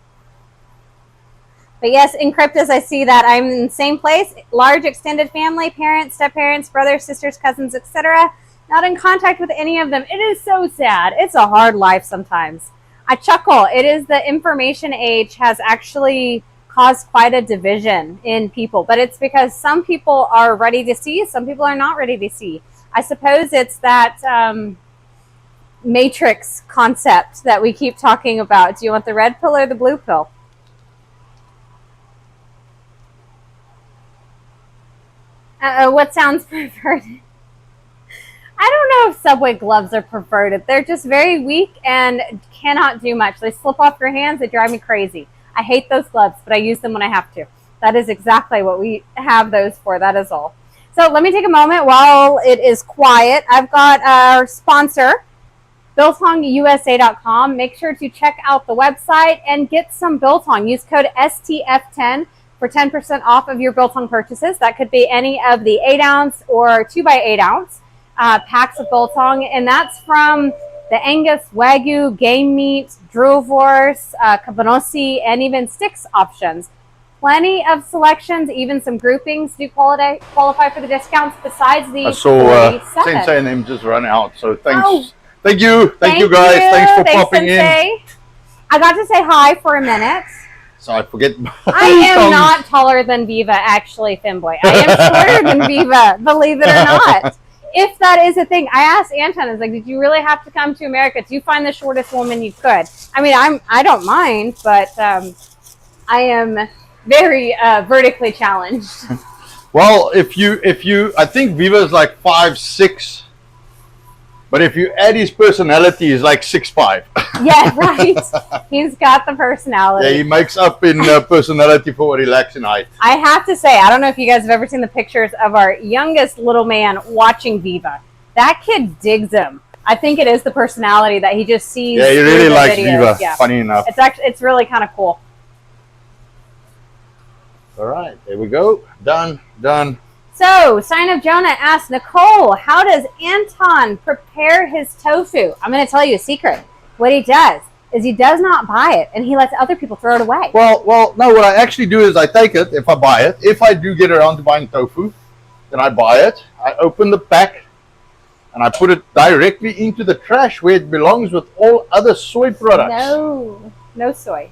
But yes, Encryptus, I see that I'm in the same place. Large extended family, parents, step-parents, brothers, sisters, cousins, etc. Not in contact with any of them. It is so sad. It's a hard life sometimes. I chuckle. It is the information age has actually caused quite a division in people. But it's because some people are ready to see, some people are not ready to see. I suppose it's that matrix concept that we keep talking about. Do you want the red pill or the blue pill? What sounds perverted? I don't know if Subway gloves are perverted. They're just very weak and cannot do much. They slip off your hands. They drive me crazy. I hate those gloves, but I use them when I have to. That is exactly what we have those for. That is all. So let me take a moment while it is quiet. I've got our sponsor, BiltongUSA.com. Make sure to check out the website and get some Biltong. Use code S.T.F. 10 for 10% off of your Biltong purchases. That could be any of the 8-ounce or 2x8-ounce packs of Biltong, and that's from the Angus, Wagyu, game meat, Boerewors, Cabanossi, and even sticks options. Plenty of selections, even some groupings do qualify for the discounts besides the I saw 47. Sensei and them just run out, so thanks. Oh. Thank you guys. Thanks for popping Sensei. in. I got to say hi for a minute. So I forget. I am not taller than Viva, actually, Femboy. I am shorter than Viva, believe it or not. If that is a thing, I asked Anton, I was like, did you really have to come to America to find the shortest woman you could? I mean, I don't mind, but I am very vertically challenged. Well, if you, I think Viva is like 5'6", but if you add his personality, he's like 6'5". Yeah, right. He's got the personality. Yeah, he makes up in personality for what he lacks in height. I have to say, I don't know if you guys have ever seen the pictures of our youngest little man watching Viva. That kid digs him. I think it is the personality that he just sees. Yeah, he really likes videos. Viva. Yeah. Funny enough. It's really kind of cool. All right, there we go. Done. So, Sign of Jonah asks, Nicole, how does Anton prepare his tofu? I'm going to tell you a secret. What he does is he does not buy it, and he lets other people throw it away. Well, no, what I actually do is I take it, if I buy it. If I do get around to buying tofu, then I buy it. I open the pack, and I put it directly into the trash where it belongs with all other soy products. No soy.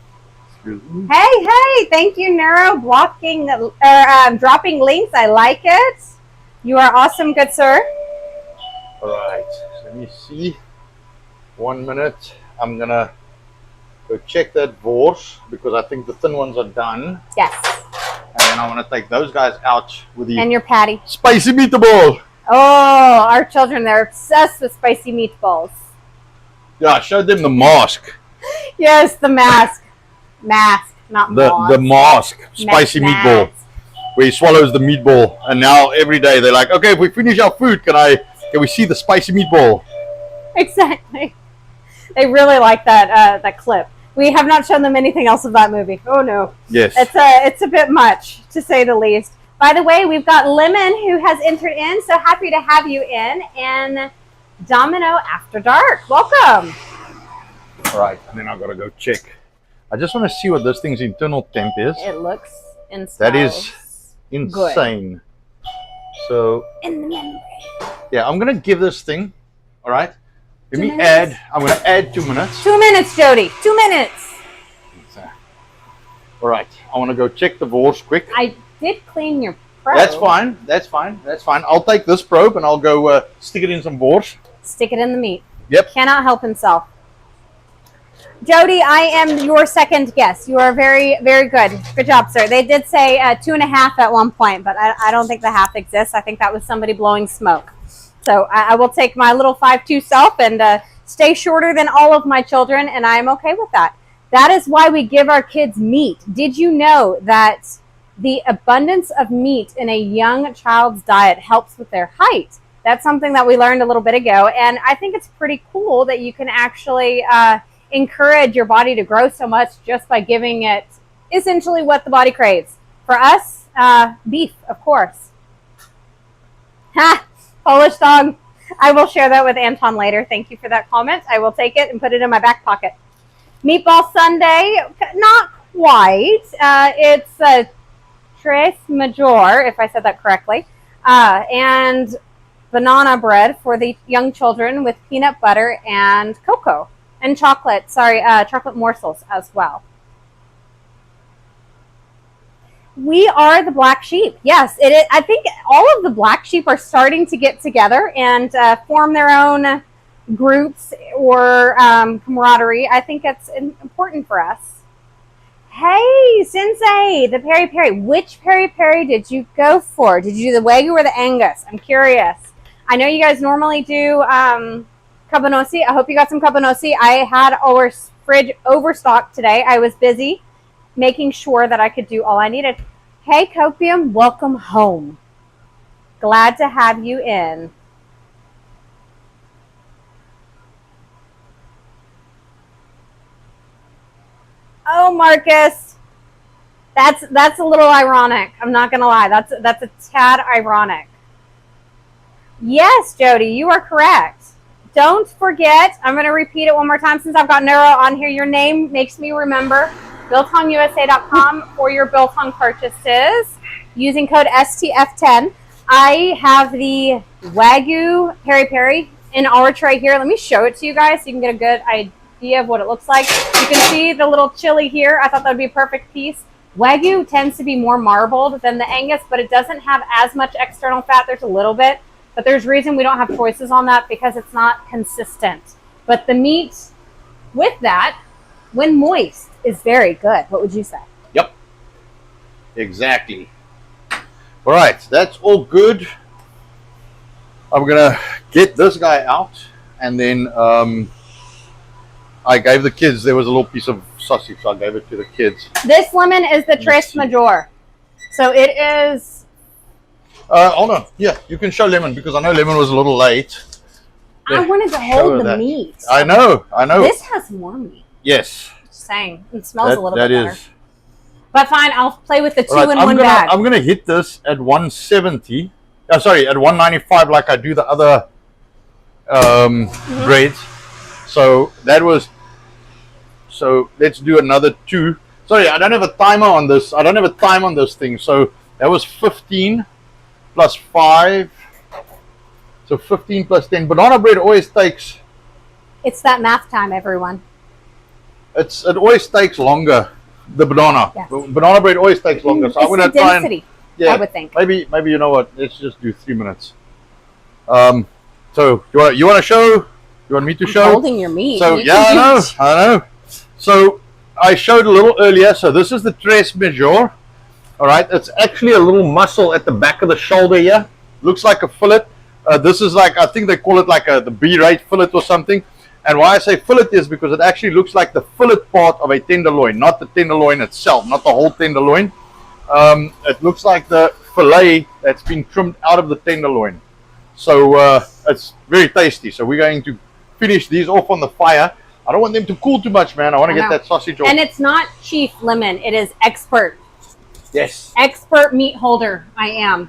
Hey, thank you, Neuro, dropping links. I like it. You are awesome, good sir. All right, let me see. 1 minute. I'm going to go check that Boerewors because I think the thin ones are done. Yes. And then I want to take those guys out with the and your patty. Spicy meatball. Oh, our children, they're obsessed with spicy meatballs. Yeah, I showed them the mask. Yes, the mask. Mask, not the mask, spicy meatball, where he swallows the meatball, and now every day they're like, okay, if we finish our food, can we see the spicy meatball? Exactly. They really like that clip. We have not shown them anything else of that movie. Oh no. Yes. It's a bit much, to say the least. By the way, we've got Lemon who has entered in. So happy to have you in. And Domino After Dark. Welcome. All right, and then I've got to go check. I just want to see what this thing's internal temp is. It looks insane. That is insane. Good. So in the memory. Yeah, I'm gonna give this thing. All right. Let me add. I'm gonna add 2 minutes. 2 minutes, Jody. 2 minutes. All right. I want to go check the Boerewors quick. I did clean your probe. That's fine. I'll take this probe and I'll go stick it in some Boerewors. Stick it in the meat. Yep. Cannot help himself. Jody, I am your second guess. You are very, very good. Good job, sir. They did say 2.5 at one point, but I don't think the half exists. I think that was somebody blowing smoke. So I will take my little 5'2" self and stay shorter than all of my children, and I am okay with that. That is why we give our kids meat. Did you know that the abundance of meat in a young child's diet helps with their height? That's something that we learned a little bit ago, and I think it's pretty cool that you can actually encourage your body to grow so much just by giving it essentially what the body craves. For us, beef, of course. Ha! Polish dog. I will share that with Anton later. Thank you for that comment. I will take it and put it in my back pocket. Meatball Sunday, not quite. It's Teres Major, if I said that correctly, and banana bread for the young children with peanut butter and cocoa. And chocolate, chocolate morsels as well. We are the black sheep. Yes, it is. I think all of the black sheep are starting to get together and form their own groups or camaraderie. I think it's important for us. Hey, Sensei, the peri peri. Which peri peri did you go for? Did you do the Wagyu or the Angus? I'm curious. I know you guys normally do cabanossi. I hope you got some cabanossi. I had our fridge overstocked today. I was busy making sure that I could do all I needed. Hey, Copium, welcome home. Glad to have you in. Oh, Marcus, that's a little ironic. I'm not gonna lie. That's a tad ironic. Yes, Jody, you are correct. Don't forget, I'm going to repeat it one more time since I've got Neuro on here. Your name makes me remember. BiltonUSA.com for your Biltong purchases using code STF10. I have the Wagyu Peri Peri in our tray here. Let me show it to you guys so you can get a good idea of what it looks like. You can see the little chili here. I thought that would be a perfect piece. Wagyu tends to be more marbled than the Angus, but it doesn't have as much external fat. There's a little bit. But there's reason we don't have choices on that because it's not consistent. But the meat with that, when moist, is very good. What would you say? Yep. Exactly. All right, that's all good. I'm gonna get this guy out, and then I gave the kids. There was a little piece of sausage, so I gave it to the kids. This lemon is the Teres Major, so it is. Hold on. Yeah, you can show Lemon because I know Lemon was a little late. I wanted to hold the meat. I know. This has more meat. Yes. Just saying. It smells a little bit better. Is. But fine, I'll play with the two-in-one bag. I'm going to hit this at 170. Sorry, at 195 like I do the other breads. So that was... So let's do another 2. Sorry, I don't have a timer on this. I don't have a time on this thing. So that was 15. Plus 5, so 15 plus 10. Banana bread always takes. It's that math time, everyone. It always takes longer. The banana, yes. Banana bread always takes longer. So it's I'm going to try and. Yeah, I would think. Maybe you know what? Let's just do 3 minutes. So you want to show? You want me to show? Holding your meat. So yeah, I know. So I showed a little earlier. So this is the Teres Major. All right, it's actually a little muscle at the back of the shoulder here. Looks like a fillet. This is like, I think they call it like the B-rate fillet or something. And why I say fillet is because it actually looks like the fillet part of a tenderloin, not the tenderloin itself, not the whole tenderloin. It looks like the fillet that's been trimmed out of the tenderloin. So it's very tasty. So we're going to finish these off on the fire. I don't want them to cool too much, man. I want to get that sausage off. And it's not Chief Lemon. It is Expert. Yes. Expert meat holder, I am.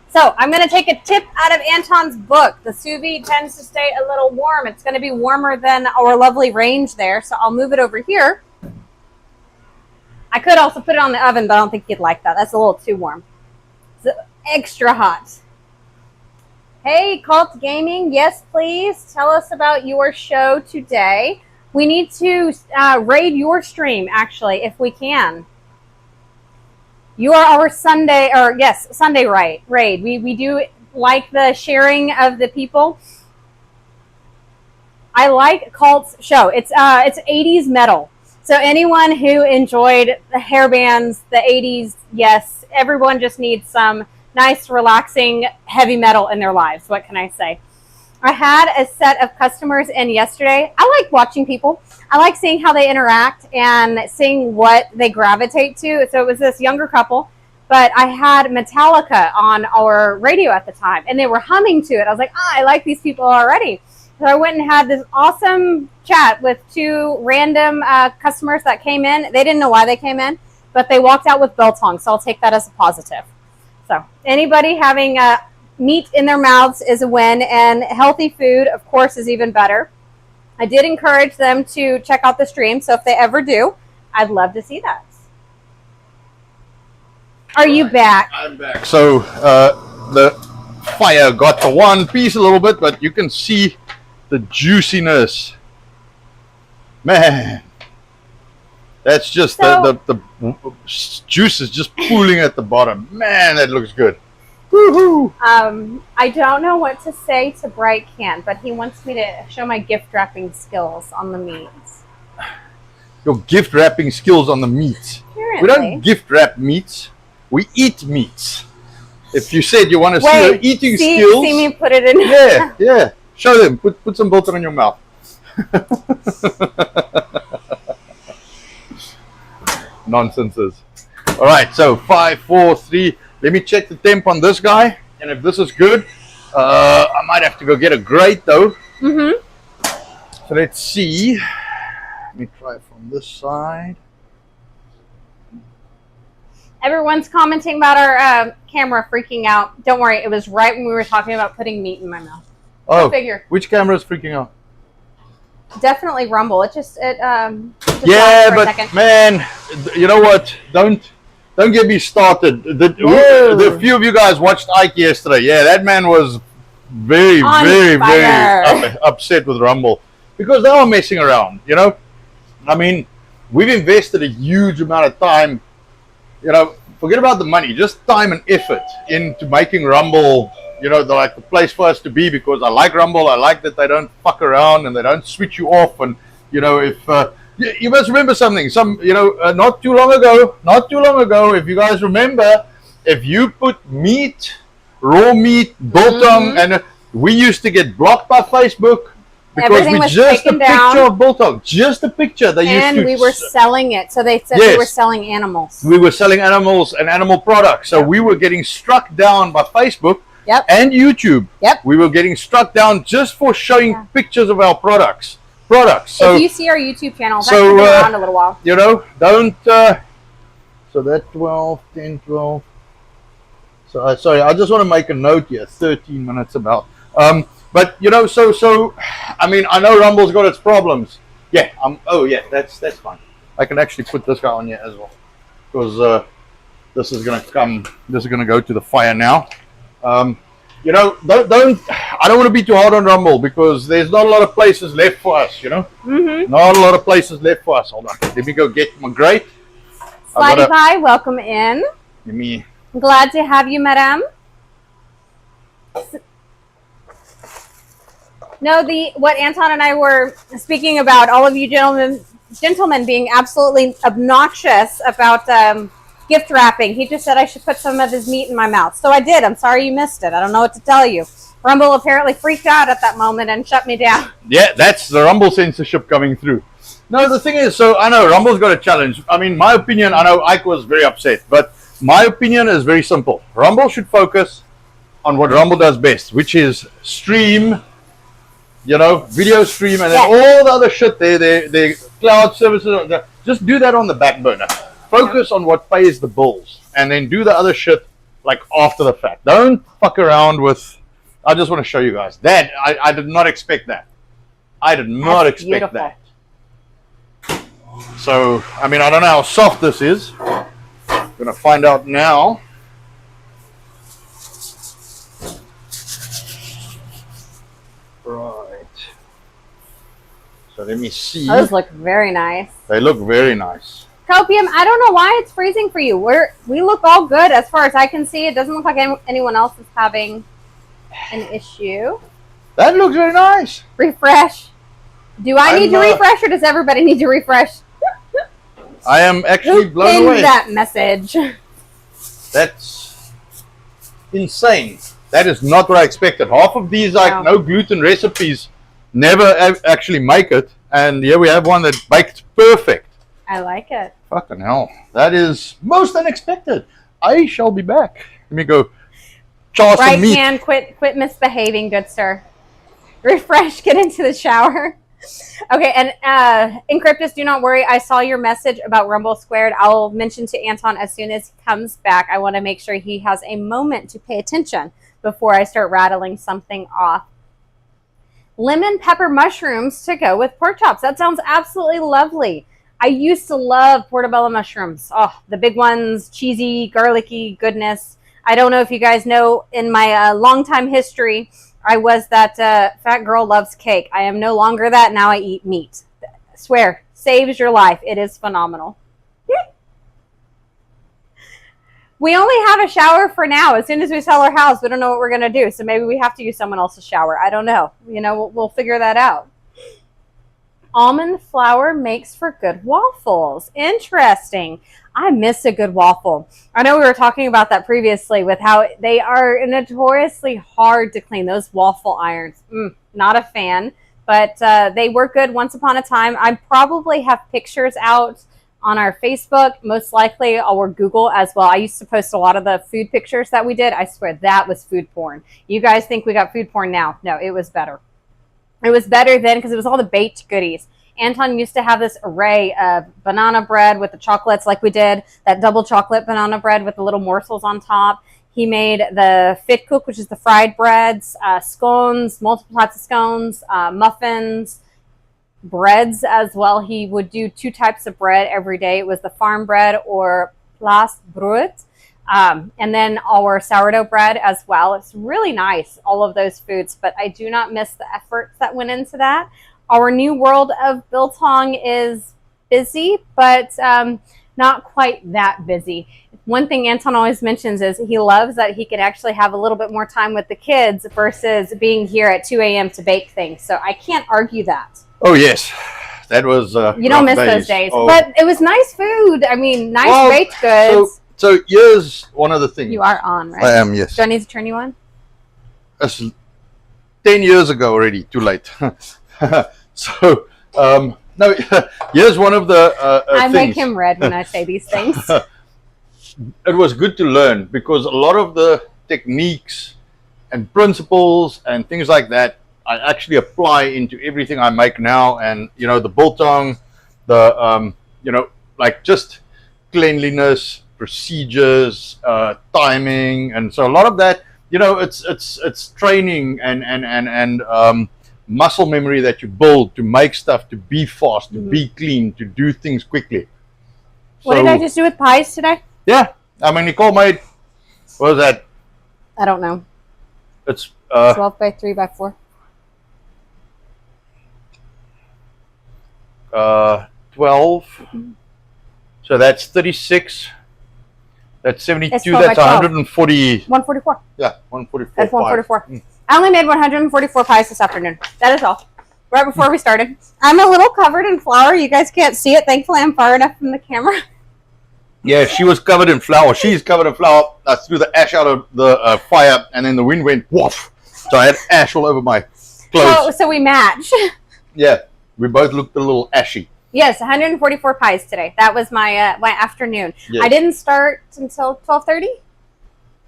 So I'm going to take a tip out of Anton's book. The sous vide tends to stay a little warm. It's going to be warmer than our lovely range there. So I'll move it over here. I could also put it on the oven, but I don't think you'd like that. That's a little too warm. It's extra hot. Hey, Cult Gaming. Yes, please. Tell us about your show today. We need to raid your stream, actually, if we can. You are our Sunday, or yes, Sunday raid. We do like the sharing of the people. I like Cult's show. It's 80s metal. So anyone who enjoyed the hair bands, the 80s, yes, everyone just needs some nice, relaxing, heavy metal in their lives. What can I say? I had a set of customers in yesterday. I like watching people. I like seeing how they interact and seeing what they gravitate to. So it was this younger couple, but I had Metallica on our radio at the time, and they were humming to it. I was like, I like these people already. So I went and had this awesome chat with 2 random customers that came in. They didn't know why they came in, but they walked out with biltong, so I'll take that as a positive. So anybody having meat in their mouths is a win, and healthy food, of course, is even better. I did encourage them to check out the stream, so if they ever do, I'd love to see that. Are you back? I'm back. So the fire got to one piece a little bit, but you can see the juiciness. Man, that's just the juice is just pooling at the bottom. Man, that looks good. Woohoo! I don't know what to say to Bright Can, but he wants me to show my gift wrapping skills on the meats. Your gift wrapping skills on the meats. Apparently. We don't gift wrap meats. We eat meats. If you said you want to see your eating skills, see me put it in. Yeah. Show them. Put some butter in your mouth. nonsenses. All right, so 5, 4, 3. Let me check the temp on this guy, and if this is good, I might have to go get a grate though. Mm-hmm. So let's see. Let me try from this side. Everyone's commenting about our camera freaking out. Don't worry, it was right when we were talking about putting meat in my mouth. Oh, Go figure. which camera is freaking out? Definitely Rumble. It just Yeah, for a but second. man, you know what? Don't get me started. The few of you guys watched Ike yesterday. Yeah, that man was very, On very, fire. very upset with Rumble because they are messing around. You know, I mean, we've invested a huge amount of time. You know, forget about the money, just time and effort into making Rumble, you know, like the place for us to be, because I like Rumble. I like that they don't fuck around and they don't switch you off. And, you know, if you must remember something, not too long ago, if you guys remember, if you put meat, raw meat, biltong, and we used to get blocked by Facebook. Because everything was just a taken picture down, of biltong, just a picture. They used and to, we were selling it. So they said we were selling animals. We were selling animals and animal products. So we were getting struck down by Facebook and YouTube. We were getting struck down just for showing pictures of our products. So if you see our YouTube channel, that's been around a little while. You know, don't. So that 12, 10, 12. So sorry, I just want to make a note here. 13 minutes about. But you know, so I mean, I know Rumble's got its problems. Yeah. Oh yeah, that's fine. I can actually put this guy on here as well, because this is gonna come. This is gonna go to the fire now. You know, don't. I don't want to be too hard on Rumble because there's not a lot of places left for us. You know, not a lot of places left for us. Hold on, let me go get my grate. Slidey Pie, welcome in. Let me. Glad to have you, madam. No, what Anton and I were speaking about, all of you gentlemen being absolutely obnoxious about gift wrapping. He just said I should put some of his meat in my mouth. So I did. I'm sorry you missed it. I don't know what to tell you. Rumble apparently freaked out at that moment and shut me down. Yeah, that's the Rumble censorship coming through. No, the thing is, so I know Rumble's got a challenge. I mean, my opinion, I know Ike was very upset, but my opinion is very simple. Rumble should focus on what Rumble does best, which is stream, you know, video stream, and then all the other shit their cloud services. Just do that on the back burner. Focus on what pays the bills, and then do the other shit like after the fact. Don't fuck around with. I just want to show you guys that I did not expect that. I did not expect that. So I mean, I don't know how soft this is. I'm gonna find out now. Right. So let me see. Those look very nice. They look very nice. Copium, I don't know why it's freezing for you. We look all good as far as I can see. It doesn't look like anyone else is having an issue. That looks very nice. Refresh. Do I need to refresh, or does everybody need to refresh? I am actually blown away. That message. That's insane. That is not what I expected. Half of these like no gluten recipes never actually make it, and here we have one that baked perfect. I like it. Fucking hell. That is most unexpected. I shall be back. Let me go char some meat. Right hand, quit misbehaving, good sir. Refresh, get into the shower. Okay, and Encryptus, do not worry. I saw your message about Rumble Squared. I'll mention to Anton as soon as he comes back. I want to make sure he has a moment to pay attention before I start rattling something off. Lemon pepper mushrooms to go with pork chops. That sounds absolutely lovely. I used to love portobello mushrooms. Oh, the big ones, cheesy, garlicky goodness. I don't know if you guys know, in my long-time history, I was that fat girl loves cake. I am no longer that. Now I eat meat. I swear, saves your life. It is phenomenal. We only have a shower for now. As soon as we sell our house, we don't know what we're going to do. So maybe we have to use someone else's shower. I don't know. You know, we'll figure that out. Almond flour makes for good waffles. Interesting. I miss a good waffle. I know we were talking about that previously with how they are notoriously hard to clean, those waffle irons. Not a fan, but they were good once upon a time. I probably have pictures out on our Facebook, most likely, or Google as well. I used to post a lot of the food pictures that we did. I swear that was food porn. You guys think we got food porn now? No, it was better. It was better then because it was all the baked goodies. Anton used to have this array of banana bread with the chocolates like we did, that double chocolate banana bread with the little morsels on top. He made the fitkoek, which is the fried breads, scones, multiple types of scones, muffins, breads as well. He would do 2 types of bread every day. It was the farm bread or Plaasbrood. And then our sourdough bread as well. It's really nice, all of those foods, but I do not miss the efforts that went into that. Our new world of biltong is busy, but not quite that busy. One thing Anton always mentions is he loves that he could actually have a little bit more time with the kids versus being here at 2 a.m. to bake things. So I can't argue that. Oh, yes. That was you don't miss those days. Oh. But it was nice food. I mean, nice baked goods. So here's one of the things. You are on, right? I am, yes. Do I need to turn you on? That's 10 years ago already. Too late. So, no, here's one of the I things. make him red when I say these things. It was good to learn because a lot of the techniques and principles and things like that I actually apply into everything I make now. And, you know, the biltong, the, you know, like just cleanliness, procedures, timing. And so a lot of that, you know, it's training and muscle memory that you build to make stuff, to be fast, to be clean, to do things quickly. What did I just do with pies today? Yeah. I mean, Nicole made, what was that? I don't know. It's 12 by 3 by 4. 12. So that's 36. That's 72. It's 12 That's by 12. 140. 144. Yeah, 144. That's 144. I only made 144 pies this afternoon. That is all. Right before we started. I'm a little covered in flour. You guys can't see it. Thankfully, I'm far enough from the camera. Yeah, she was covered in flour. She's covered in flour. I threw the ash out of the fire, and then the wind went woof. So I had ash all over my clothes. So we match. Yeah, we both looked a little ashy. Yes, 144 pies today. That was my my afternoon. Yes. I didn't start until 12:30.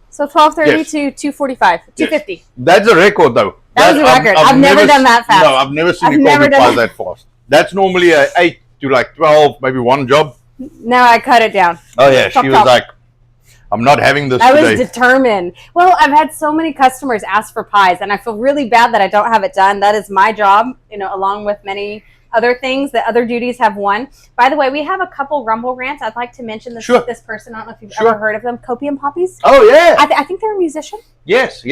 So 12:30 to 2:45, 2:50. Yes. That's a record, though. That was a record. I've never done that fast. No, I've never seen Nicole do pies that fast. That's normally a 8 to like 12, maybe one job. No, I cut it down. Oh yeah, she was like, I'm not having this today. I was determined. Well, I've had so many customers ask for pies, and I feel really bad that I don't have it done. That is my job, you know, along with many other things that other duties have won. By the way, we have a couple Rumble rants. I'd like to mention this, this person. I don't know if you've ever heard of them. Copium Poppies. Oh, yeah. I think they're a musician. Yes.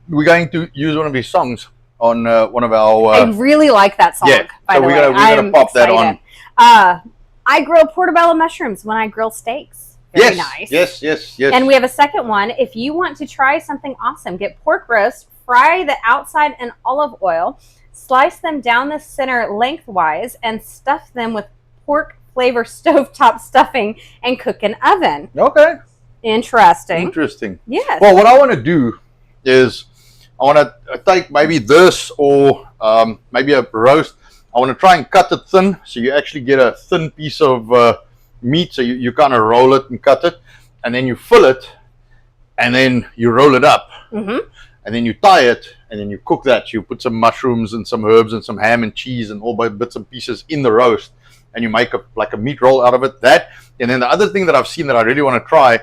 We're going to use one of his songs on one of our... I really like that song, by the way. We're going to pop that on. I grill portobello mushrooms when I grill steaks. Very nice. Yes. And we have a second one. If you want to try something awesome, get pork roast, fry the outside in olive oil, slice them down the center lengthwise, and stuff them with pork flavor stovetop stuffing and cook in oven. Okay. Interesting. Yes. Well, what I want to do is I want to take maybe this or maybe a roast. I want to try and cut it thin so you actually get a thin piece of meat. So you kind of roll it and cut it, and then you fill it, and then you roll it up, and then you tie it, and then you cook that. So you put some mushrooms and some herbs and some ham and cheese and all bits and pieces in the roast, and you make like a meat roll out of it. That, and then the other thing that I've seen that I really want to try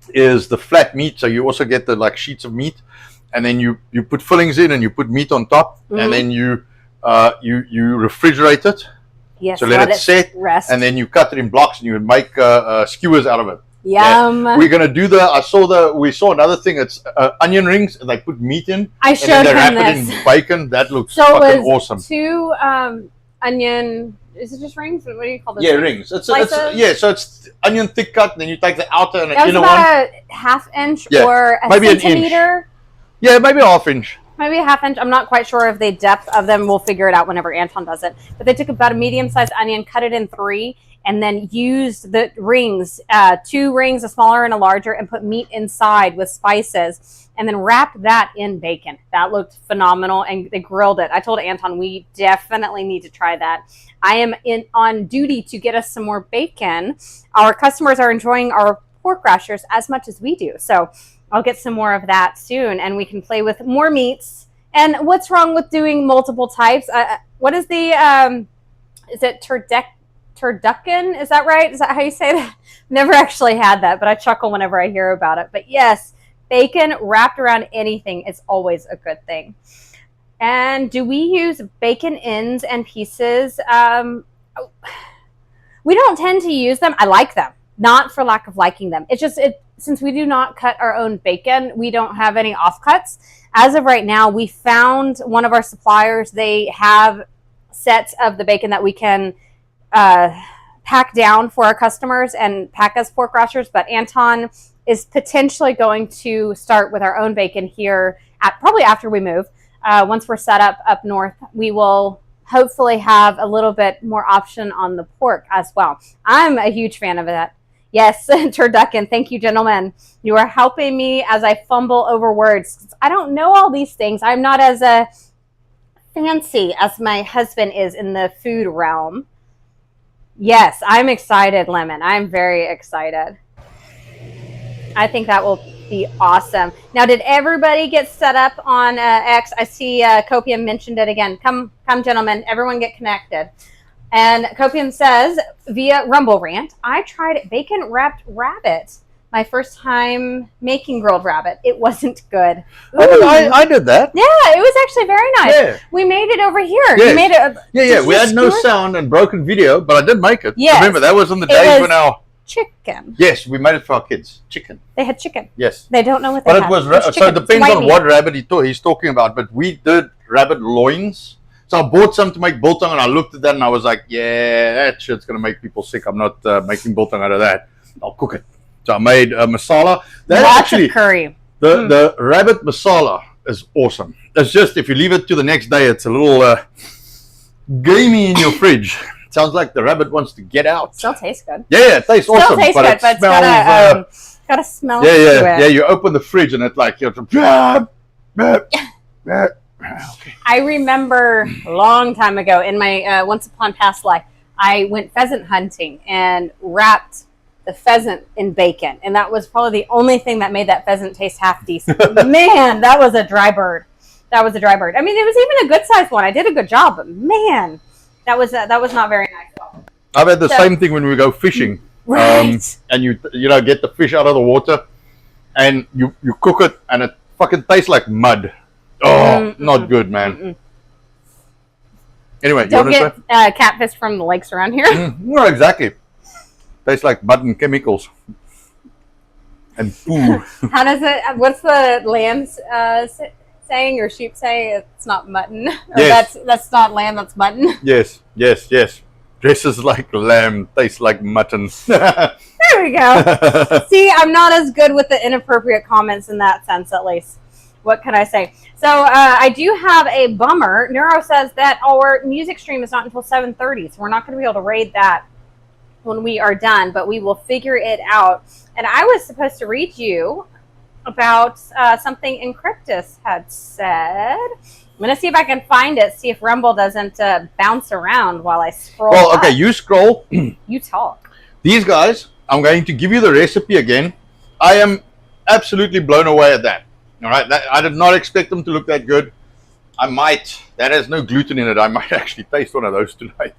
is the flat meat. So you also get the like sheets of meat, and then you put fillings in and you put meat on top, and then you refrigerate it. Yes. So let it set, rest. and then you cut it in blocks, and you would make skewers out of it. Yum. Yeah. We're gonna do we saw another thing. It's onion rings, and they put meat in. I showed him wrap this. it in bacon. That looks so fucking awesome. 2 onion. Is it just rings? What do you call this? Yeah, rings. So it's onion thick cut, and then you take the outer and the inner one. That was about a ½ inch or a maybe centimeter. Yeah, maybe a ½ inch. maybe a half inch. I'm not quite sure of the depth of them. We'll figure it out whenever Anton does it. But they took about a medium-sized onion, cut it in 3, and then used the rings, 2 rings, a smaller and a larger, and put meat inside with spices, and then wrapped that in bacon. That looked phenomenal, and they grilled it. I told Anton we definitely need to try that. I am on duty to get us some more bacon. Our customers are enjoying our pork rashers as much as we do, so I'll get some more of that soon, and we can play with more meats. And what's wrong with doing multiple types? What is the, is it turducken? Is that right? Is that how you say that? Never actually had that, but I chuckle whenever I hear about it. But yes, bacon wrapped around anything is always a good thing. And do we use bacon ends and pieces? We don't tend to use them. I like them, not for lack of liking them. It's just, since we do not cut our own bacon, we don't have any offcuts. As of right now, we found one of our suppliers. They have sets of the bacon that we can pack down for our customers and pack as pork rashers, but Anton is potentially going to start with our own bacon here probably after we move. Once we're set up north, we will hopefully have a little bit more option on the pork as well. I'm a huge fan of that. Yes, turducken. Thank you, gentlemen. You are helping me as I fumble over words. I don't know all these things. I'm not as fancy as my husband is in the food realm. Yes, I'm excited, Lemon. I'm very excited. I think that will be awesome. Now, did everybody get set up on X? I see Copium mentioned it again. Come, gentlemen. Everyone get connected. And Copium says, via Rumble Rant, I tried bacon-wrapped rabbit my first time making grilled rabbit. It wasn't good. I did that. Yeah, it was actually very nice. Yeah. We made it over here. Yes. You made it. Yeah. We had no sound and broken video, but I did make it. Yes. Remember, that was on the days when our chicken. Yes, we made it for our kids. Chicken. They had chicken. Yes. They don't know what they had. But it was so it depends on what rabbit he's talking about. But we did rabbit loins. So I bought some to make biltong, and I looked at that and I was like, yeah, that shit's gonna make people sick. I'm not making biltong out of that. I'll cook it. So I made masala. That Lots actually, of curry. The rabbit masala is awesome. It's just if you leave it to the next day, it's a little gamey in your fridge. It sounds like the rabbit wants to get out. Still tastes good. Yeah, it tastes awesome. Tastes but good, it but smells, it's got a smell. Yeah. You open the fridge and it's like you're. Okay. I remember a long time ago in my once upon past life, I went pheasant hunting and wrapped the pheasant in bacon, and that was probably the only thing that made that pheasant taste half decent. Man, that was a dry bird. I mean, it was even a good sized one. I did a good job, but man, that was not very nice. I've had the same thing when we go fishing, right? And you get the fish out of the water, and you cook it, and it fucking tastes like mud. Oh, not good, man. Anyway, don't get catfish from the lakes around here. No, exactly. Tastes like mud and chemicals. And poo. How does it? What's the lamb saying or sheep saying? It's not mutton. Or yes. That's not lamb. That's mutton. Yes. Dresses like lamb, tastes like mutton. There we go. See, I'm not as good with the inappropriate comments in that sense, at least. What can I say? So I do have a bummer. Neuro says that our music stream is not until 7:30, so we're not going to be able to raid that when we are done, but we will figure it out. And I was supposed to read you about something Encryptus had said. I'm going to see if I can find it, see if Rumble doesn't bounce around while I scroll. Well, okay, you scroll. You talk. These guys, I'm going to give you the recipe again. I am absolutely blown away at that. All right, I did not expect them to look that good. That has no gluten in it. I might actually taste one of those tonight.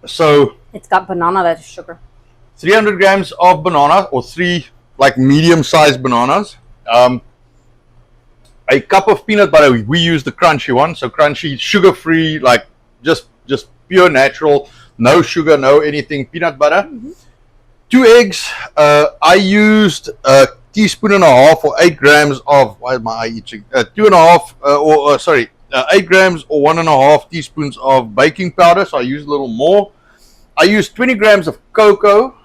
So it's got banana, that's sugar. 300 grams of banana, or 3 like medium-sized bananas. A cup of peanut butter. We use the crunchy one, so crunchy, sugar-free, like just pure natural, no sugar, no anything. Peanut butter. 2 eggs. I used a teaspoon and a half or 8 grams of. Why am I eating? 2.5 8 grams or 1.5 teaspoons of baking powder. So I used a little more. I used 20 grams of cocoa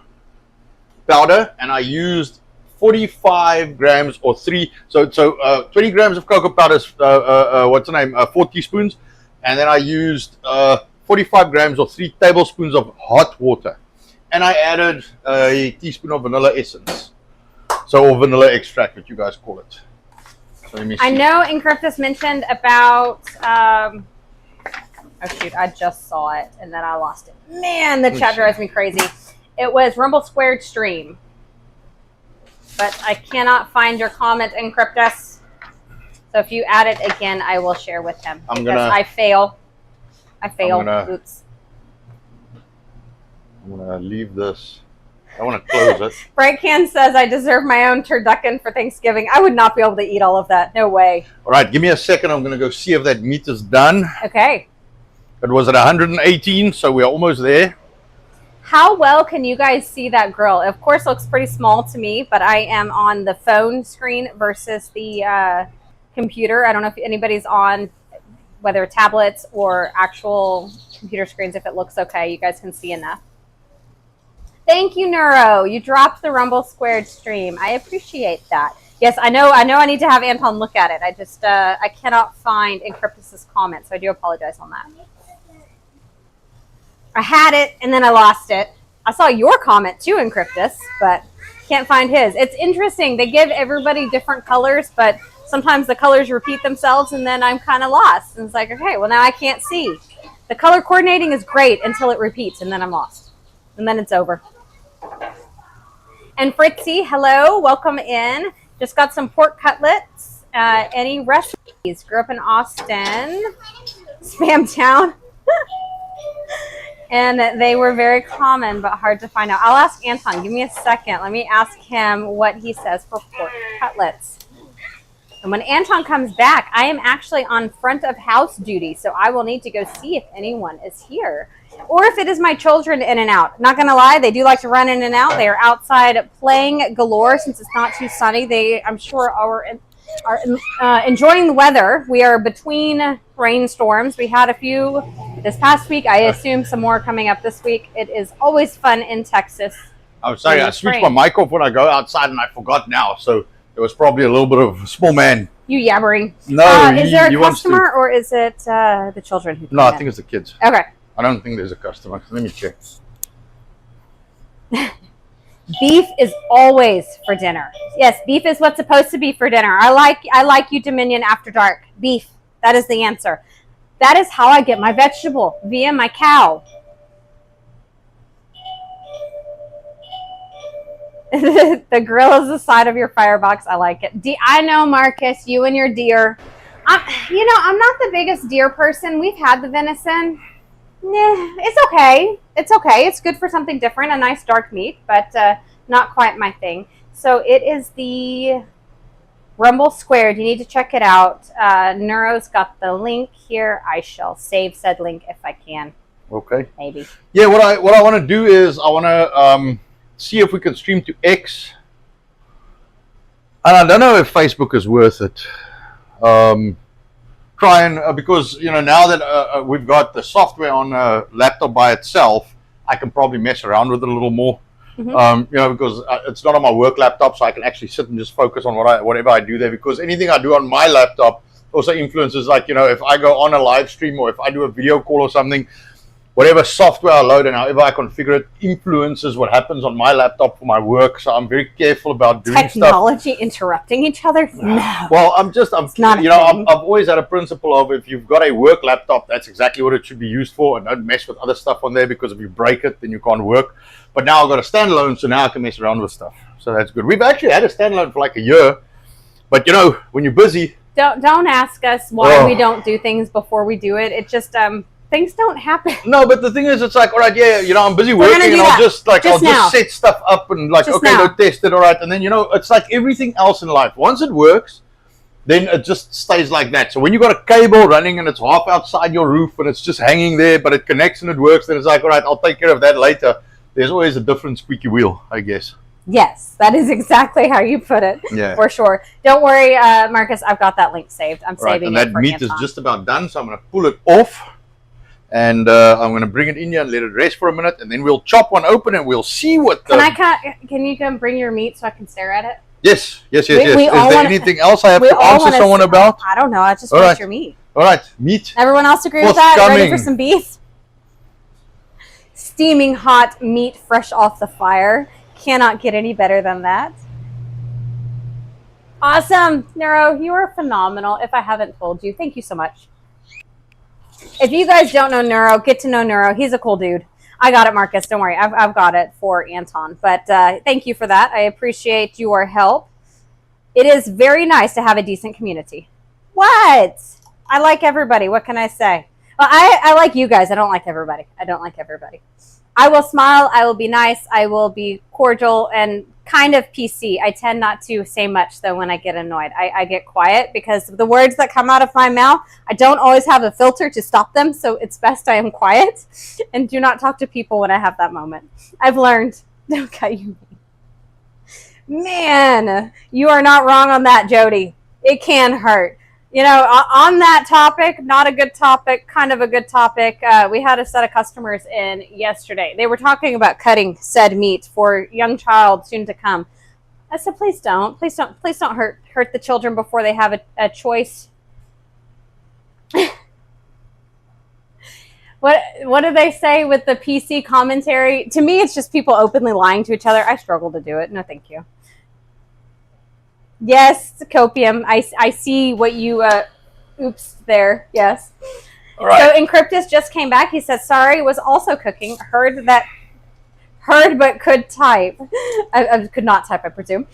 powder, and I used 45 grams or 3. So 20 grams of cocoa powder is, what's the name? 4 teaspoons. And then I used 45 grams or 3 tablespoons of hot water. And I added a teaspoon of vanilla essence. So, or vanilla extract, what you guys call it. So let me see. I know Encryptus mentioned about, oh shoot, I just saw it and then I lost it. Man, the chat drives me crazy. It was Rumble Squared Stream. But I cannot find your comment, Encryptus. So if you add it again, I will share with him. I fail. Oops. I'm going to leave this. I want to close it. Brightcan says, I deserve my own turducken for Thanksgiving. I would not be able to eat all of that. No way. All right, give me a second. I'm going to go see if that meat is done. Okay. It was at 118, so we're almost there. How well can you guys see that grill? Of course, it looks pretty small to me, but I am on the phone screen versus the computer. I don't know if anybody's on whether tablets or actual computer screens. If it looks okay, you guys can see enough. Thank you, Neuro. You dropped the Rumble Squared stream. I appreciate that. Yes, I know I need to have Anton look at it. I just I cannot find Encryptus's comment, so I do apologize on that. I had it and then I lost it. I saw your comment too, Encryptus, but can't find his. It's interesting. They give everybody different colors, but sometimes the colors repeat themselves and then I'm kind of lost. And it's like, okay, well now I can't see. The color coordinating is great until it repeats and then I'm lost. And then it's over. And Fritzy, hello, welcome in. Just got some pork cutlets. Any recipes? Grew up in Austin, Spam Town. And they were very common, but hard to find out. I'll ask Anton. Give me a second. Let me ask him what he says for pork cutlets. And when Anton comes back, I am actually on front of house duty, so I will need to go see if anyone is here. Or if it is my children in and out. Not going to lie, they do like to run in and out. They are outside playing galore since it's not too sunny. They, I'm sure, are enjoying the weather. We are between rainstorms. We had a few this past week. I assume some more coming up this week. It is always fun in Texas. I'm sorry, I switched my mic off when I go outside and I forgot now. So there was probably a little bit of small man. You yabbering. No, is there a customer or is it the children who come No, I think it's the kids. Okay. I don't think there's a customer. Let me check. Beef is always for dinner. Yes, beef is what's supposed to be for dinner. I like you, Dominion After Dark. Beef. That is the answer. That is how I get my vegetable, via my cow. The grill is the side of your firebox. I like it. I know, Marcus, you and your deer. I'm not the biggest deer person. We've had the venison. It's okay. It's okay. It's good for something different, a nice dark meat, but not quite my thing. So it is the Rumble Squared. You need to check it out. Neuro's got the link here. I shall save said link if I can. Okay. Maybe. Yeah, what I want to do is I want to see if we can stream to X. And I don't know if Facebook is worth it. Try and because now that we've got the software on a laptop by itself, I can probably mess around with it a little more. Mm-hmm. Because it's not on my work laptop, so I can actually sit and just focus on whatever I do there. Because anything I do on my laptop also influences, like if I go on a live stream or if I do a video call or something, whatever software I load and however I configure it influences what happens on my laptop for my work. So I'm very careful about doing technology interrupting each other. No. Well, I've always had a principle of if you've got a work laptop, that's exactly what it should be used for, and don't mess with other stuff on there because if you break it, then you can't work. But now I've got a standalone, so now I can mess around with stuff. So that's good. We've actually had a standalone for like a year, but when you're busy, don't ask us why we don't do things before we do it. It just things don't happen. No, but the thing is, it's like, all right, I'm busy working, and I'll just set stuff up and go test it, all right, and then it's like everything else in life. Once it works, then it just stays like that. So when you got a cable running and it's half outside your roof and it's just hanging there, but it connects and it works, then it's like, all right, I'll take care of that later. There's always a different squeaky wheel, I guess. Yes, that is exactly how you put it. Yeah, for sure. Don't worry, Marcus. I've got that link saved. I'm saving it. And that meat is just about done, so I'm going to pull it off. And I'm going to bring it in here and let it rest for a minute, and then we'll chop one open and we'll see what. Can you come bring your meat so I can stare at it? Yes. Is We there all anything else I have we to all answer wanna someone about? I don't know. I just All want right. your meat. All right, meat. Everyone else agree with that? Ready for Forthcoming. some beef? Steaming hot meat fresh off the fire. Cannot get any better than that. Awesome. Neuro, you are phenomenal. If I haven't told you, thank you so much. If you guys don't know Neuro, get to know Neuro. He's a cool dude. I got it, Marcus. Don't worry. I've got it for Anton. But thank you for that. I appreciate your help. It is very nice to have a decent community. What? I like everybody. What can I say? Well, I like you guys. I don't like everybody. I will smile. I will be nice. I will be cordial and kind of PC. I tend not to say much, though, when I get annoyed. I get quiet because the words that come out of my mouth, I don't always have a filter to stop them, so it's best I am quiet and do not talk to people when I have that moment. I've learned. Don't cut you. Man, you are not wrong on that, Jody. It can hurt. You know, on that topic, not a good topic, kind of a good topic. We had a set of customers in yesterday. They were talking about cutting said meat for young child soon to come. I said, please don't hurt the children before they have a choice. What do they say with the PC commentary? To me, it's just people openly lying to each other. I struggle to do it. No, thank you. Yes, copium. I see what you oops there. Yes. All right. So Encryptus just came back. He says, sorry, was also cooking. Heard but could type. I could not type, I presume.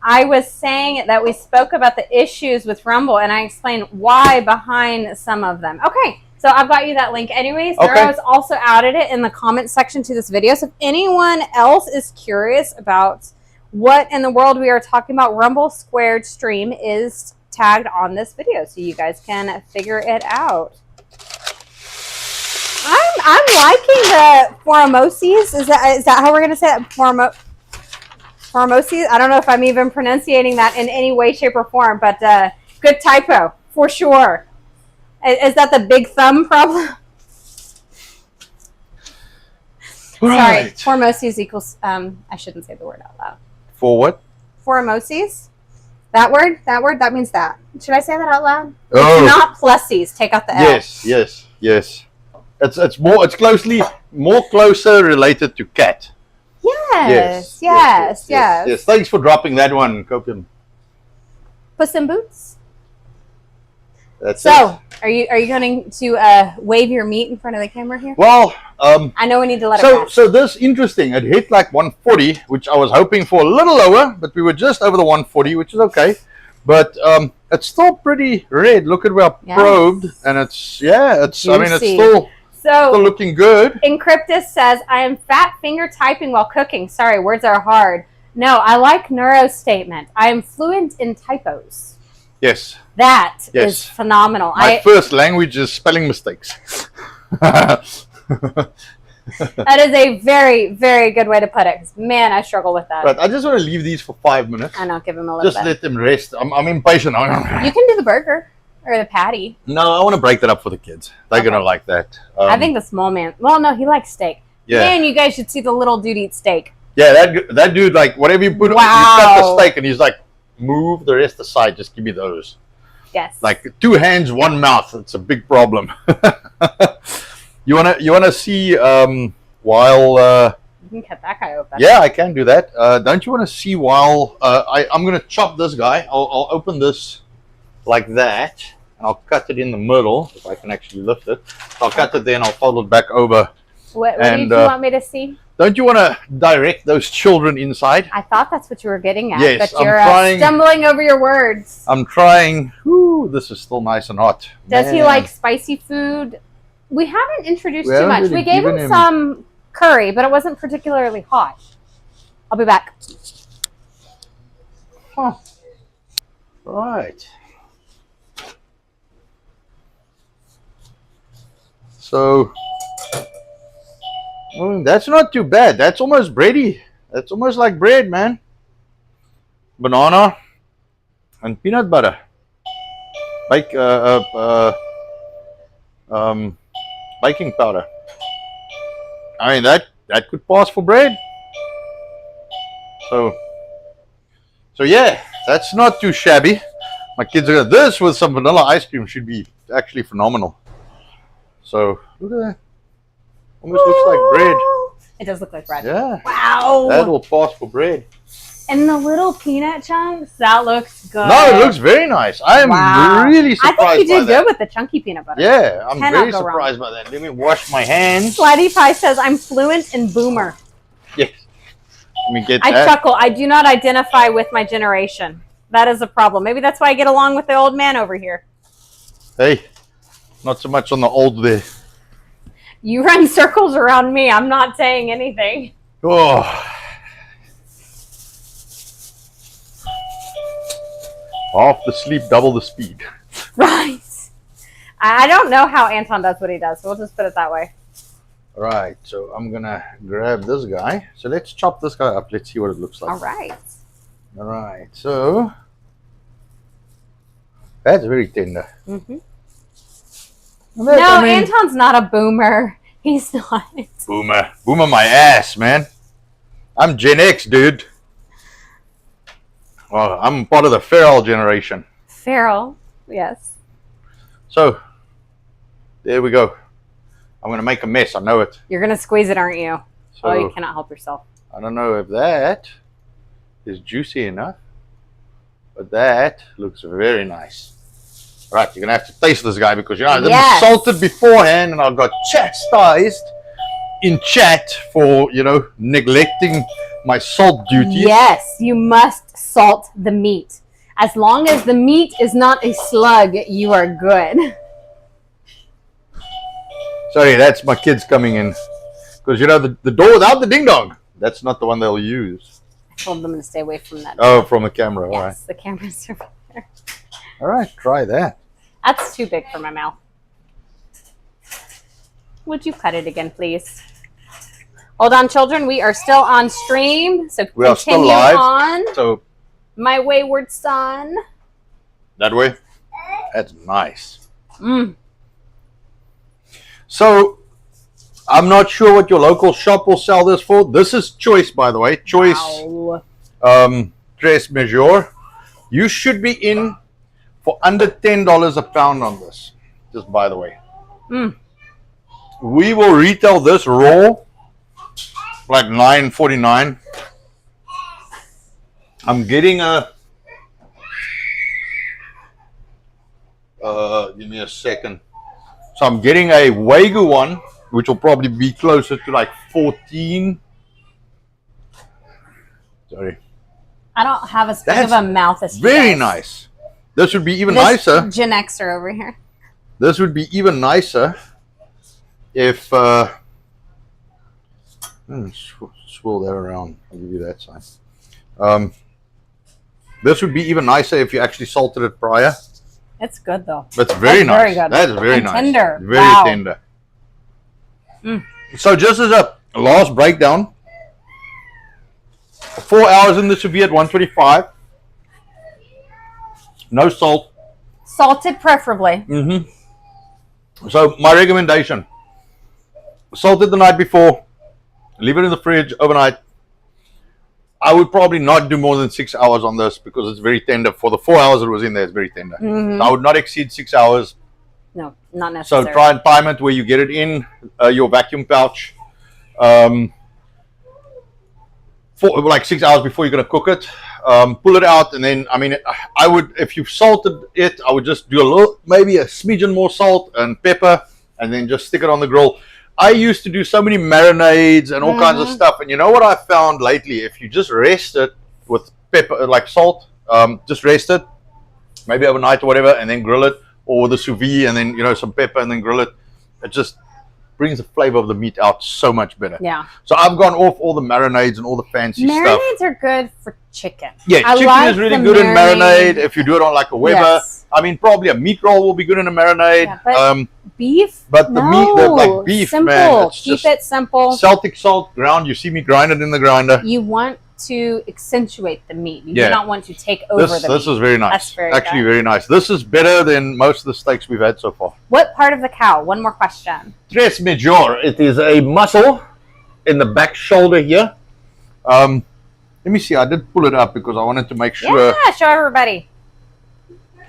I was saying that we spoke about the issues with Rumble, and I explained why behind some of them. Okay, so I've got you that link. Anyways, Okay. Nero's also added it in the comment section to this video. So if anyone else is curious about what in the world we are talking about, Rumble Squared stream is tagged on this video, so you guys can figure it out. I'm liking the Boerewors. Is that how we're gonna say it? Boerewors. I don't know if I'm even pronunciating that in any way, shape, or form, but good typo for sure. Is that the big thumb problem? Right. Sorry, Boerewors equals. I shouldn't say the word out loud. For what? Boerewors. That word. That means that. Should I say that out loud? Oh. It's not plussies. Take out the L. Yes. It's closer related to cat. Yes. Thanks for dropping that one, Copium. Puss in Boots. That's So, are you going to wave your meat in front of the camera here? Well, I know we need to let it pass. so this interesting. It hit like 140, which I was hoping for a little lower, but we were just over the 140, which is okay. But it's still pretty red. Look at where I probed, and it's Juicy. I mean, it's still looking good. Encryptus says, I am fat finger typing while cooking. Sorry, words are hard. No, I like Neuro's statement. I am fluent in typos. Yes. That is phenomenal. My first language is spelling mistakes. That is a very, very good way to put it. Man, I struggle with that. But I just want to leave these for 5 minutes. I know, give them a little Just bit. let them rest. I'm impatient. You can do the burger or the patty. No, I want to break that up for the kids. They're going to like that. I think the small man, well, no, he likes steak. Yeah. Man, you guys should see the little dude eat steak. Yeah, that dude, like, whatever you put, you cut the steak, and he's like, move the rest aside. Just give me those. Yes. Like 2 hands, 1 mouth. It's a big problem. You wanna see while? You can cut that guy open. Yeah, I can do that. Don't you want to see while I'm gonna chop this guy? I'll open this like that. And I'll cut it in the middle if I can actually lift it. I'll cut it there and I'll fold it back over. What do you want me to see? Don't you want to direct those children inside? I thought that's what you were getting at. Yes, but you're trying. Stumbling over your words. I'm trying. Ooh, this is still nice and hot. Does he like spicy food? We haven't introduced too much. really We gave him some curry, but it wasn't particularly hot. I'll be back. Huh. Right. So, that's not too bad. That's almost bready. That's almost like bread, man. Banana and peanut butter. Like baking powder. I mean that could pass for bread. So So yeah, that's not too shabby. My kids are this with some vanilla ice cream should be actually phenomenal. So look at that. Almost looks like bread. It does look like bread. Yeah. Wow. That will pass for bread. And the little peanut chunks, that looks good. No, it looks very nice. I am really surprised. I think you did by that. good with the chunky peanut butter. Yeah, I'm Cannot very go surprised by that. Let me wash my hands. Slidey Pie says, I'm fluent in boomer. Yes. Let me get I that. chuckle. I do not identify with my generation. That is a problem. Maybe that's why I get along with the old man over here. Hey, not so much on the old there. You run circles around me. I'm not saying anything. Oh. Half the sleep, double the speed. Right. I don't know how Anton does what he does, so we'll just put it that way. All right, so I'm going to grab this guy. So let's chop this guy up. Let's see what it looks like. All right. All right, so that's very tender. Mm-hmm. No, Anton's not a boomer. He's not. Boomer. Boomer my ass, man. I'm Gen X, dude. Well, I'm part of the feral generation. Feral, yes. So, there we go. I'm going to make a mess. I know it. You're going to squeeze it, aren't you? So, Oh, you cannot help yourself. I don't know if that is juicy enough, but that looks very nice. Right, you're going to have to taste this guy because, you know, I didn't salt it beforehand and I got chastised in chat for, you know, neglecting my salt duties. Yes, you must salt the meat. As long as the meat is not a slug, you are good. Sorry, that's my kids coming in. Because, you know, the door without the ding-dong, that's not the one they'll use. I told them to stay away from that. Oh, from the camera, all right. Yes, the camera's over there. All right, try that. That's too big for my mouth. Would you cut it again, please? Hold on, children. We are still on stream, so We are still live. on. So My wayward son. that way, that's nice. Mm. So I'm not sure what your local shop will sell this for. This is Choice, by the way. Choice, Wow. Teres Major. You should be in for under $10 a pound on this. Just by the way. Mm. We will retail this raw like $9.49. I'm getting a give me a second. So I'm getting a Wagyu one, which will probably be closer to like 14. Sorry. I don't have as big of a mouth as you very guys. nice. This would be even This nicer. Gen Xer over here. This would be even nicer if swirl that around. I'll give you that sign. This would be even nicer if you actually salted it prior. It's good though. That's very nice. Very good. That is very And nice. tender. Very Wow. tender. Mm. So just as a last breakdown, 4 hours in the sous vide at 125. No salt. Salted preferably. Mm-hmm. So my recommendation: salt it the night before, leave it in the fridge overnight. I would probably not do more than 6 hours on this because it's very tender. For the 4 hours it was in there, it's very tender. Mm-hmm. So I would not exceed 6 hours. No, not necessary. So try and time it where you get it in your vacuum pouch. For like 6 hours before you're going to cook it. Pull it out, and then, I mean, I would, if you've salted it, I would just do a little, maybe a smidgen more salt and pepper, and then just stick it on the grill. I used to do so many marinades and all kinds of stuff, and you know what I found lately? If you just rest it with pepper, like salt, just rest it, maybe overnight or whatever, and then grill it, or with a sous vide, and then, you know, some pepper, and then grill it. It just brings the flavor of the meat out so much better. Yeah. So I've gone off all the marinades and all the fancy stuff. Marinades are good for chicken. Yeah, chicken is really good in marinade if you do it on like a Weber. Yes. I mean, probably a meat roll will be good in a marinade. Yeah, but beef? But the meat, like beef, simple. man, it's Keep just it simple. Celtic salt ground. You see me grind it in the grinder. You want to accentuate the meat. You Yeah. do not want to take over the meat. This is very nice. That's very Actually, good. very nice. This is better than most of the steaks we've had so far. What part of the cow? One more question. Teres Major. It is a muscle in the back shoulder here. Let me see. I did pull it up because I wanted to make sure. Yeah, show everybody.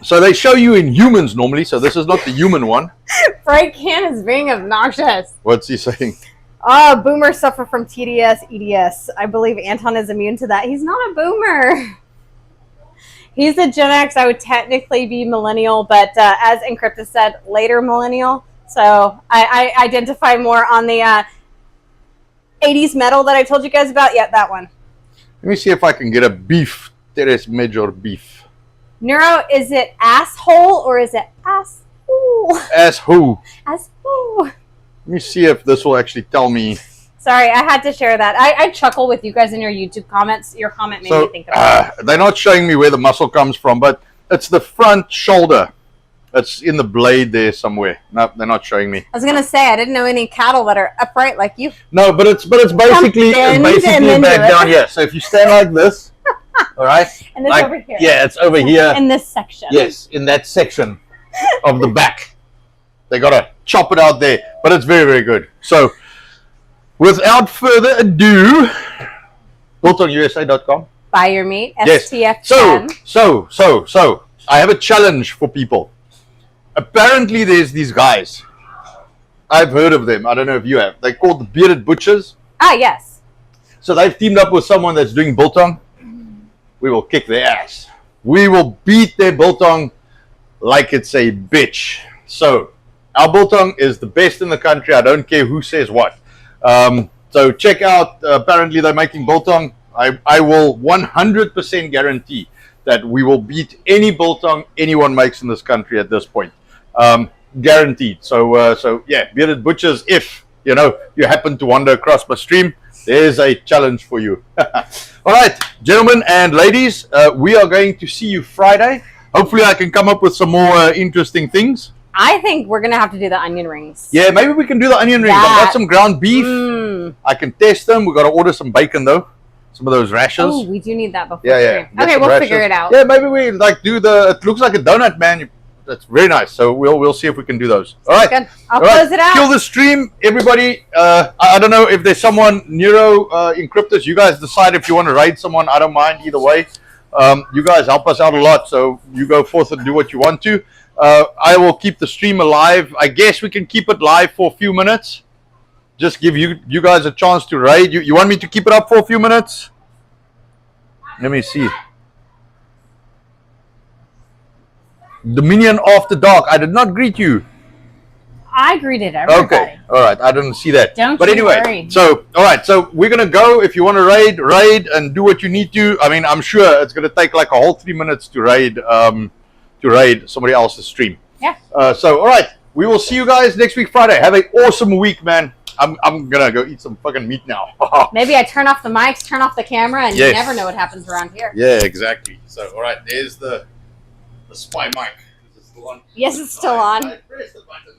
So they show you in humans normally. So this is not the human one. Frank Can is being obnoxious. What's he saying? Oh, boomers suffer from TDS, EDS. I believe Anton is immune to that. He's not a boomer. He's a Gen X. I would technically be millennial, but as Encryptus said, later millennial. So I identify more on the 80s metal that I told you guys about. Yeah, that one. Let me see if I can get a beef. Teres Major beef. Neuro, is it asshole or is it asshole? As who? Asshole. Let me see if this will actually tell me. Sorry, I had to share that. I chuckle with you guys in your YouTube comments. Your comment made me think about it. They're not showing me where the muscle comes from, but it's the front shoulder. It's in the blade there somewhere. No, they're not showing me. I was gonna say I didn't know any cattle that are upright like you. No, but it's basically back down here. So if you stand like this, all right, and it's like, over here. Yeah, it's over here in this section. Yes, in that section of the back. They gotta chop it out there, but it's very, very good. So, without further ado, builtonusa.com. Buy your meat. Yes. S.T.F. So, I have a challenge for people. Apparently, there's these guys. I've heard of them. I don't know if you have. They're called the Bearded Butchers. Ah, yes. So they've teamed up with someone that's doing biltong. We will kick their ass. We will beat their biltong like it's a bitch. So, our biltong is the best in the country. I don't care who says what. So check out, apparently they're making biltong. I will 100% guarantee that we will beat any biltong anyone makes in this country at this point. Guaranteed. So yeah, Bearded Butchers, if you happen to wander across my stream, there's a challenge for you. All right, gentlemen and ladies, we are going to see you Friday. Hopefully I can come up with some more interesting things. I think we're going to have to do the onion rings. Yeah, maybe we can do the onion rings. I've got some ground beef. I can test them. We've got to order some bacon, though. Some of those rashers. Oh, we do need that before stream. Okay, we'll figure it out. Yeah, maybe we do it looks like a donut, man. That's very nice. So we'll see if we can do those. All right. Good. I'll close it out. Kill the stream, everybody. I don't know if there's someone Neuro Encryptus. You guys decide if you want to raid someone. I don't mind either way. You guys help us out a lot, so you go forth and do what you want to. I will keep the stream alive. I guess we can keep it live for a few minutes. Just give you guys a chance to raid. You want me to keep it up for a few minutes? Let me see. Dominion After Dark. I did not greet you. I greeted everybody. Okay. All right. I didn't see that. But anyway, worry. So all right. So we're gonna go. If you want to raid and do what you need to. I mean, I'm sure it's gonna take like a whole 3 minutes to raid somebody else's stream. Yeah. So all right. We will see you guys next week Friday. Have an awesome week, man. I'm gonna go eat some fucking meat now. Maybe I turn off the mics, turn off the camera, and Yes. you never know what happens around here. Yeah, exactly. So all right. There's the spy mic. This is the one. Yes, it's still on. I pressed the button.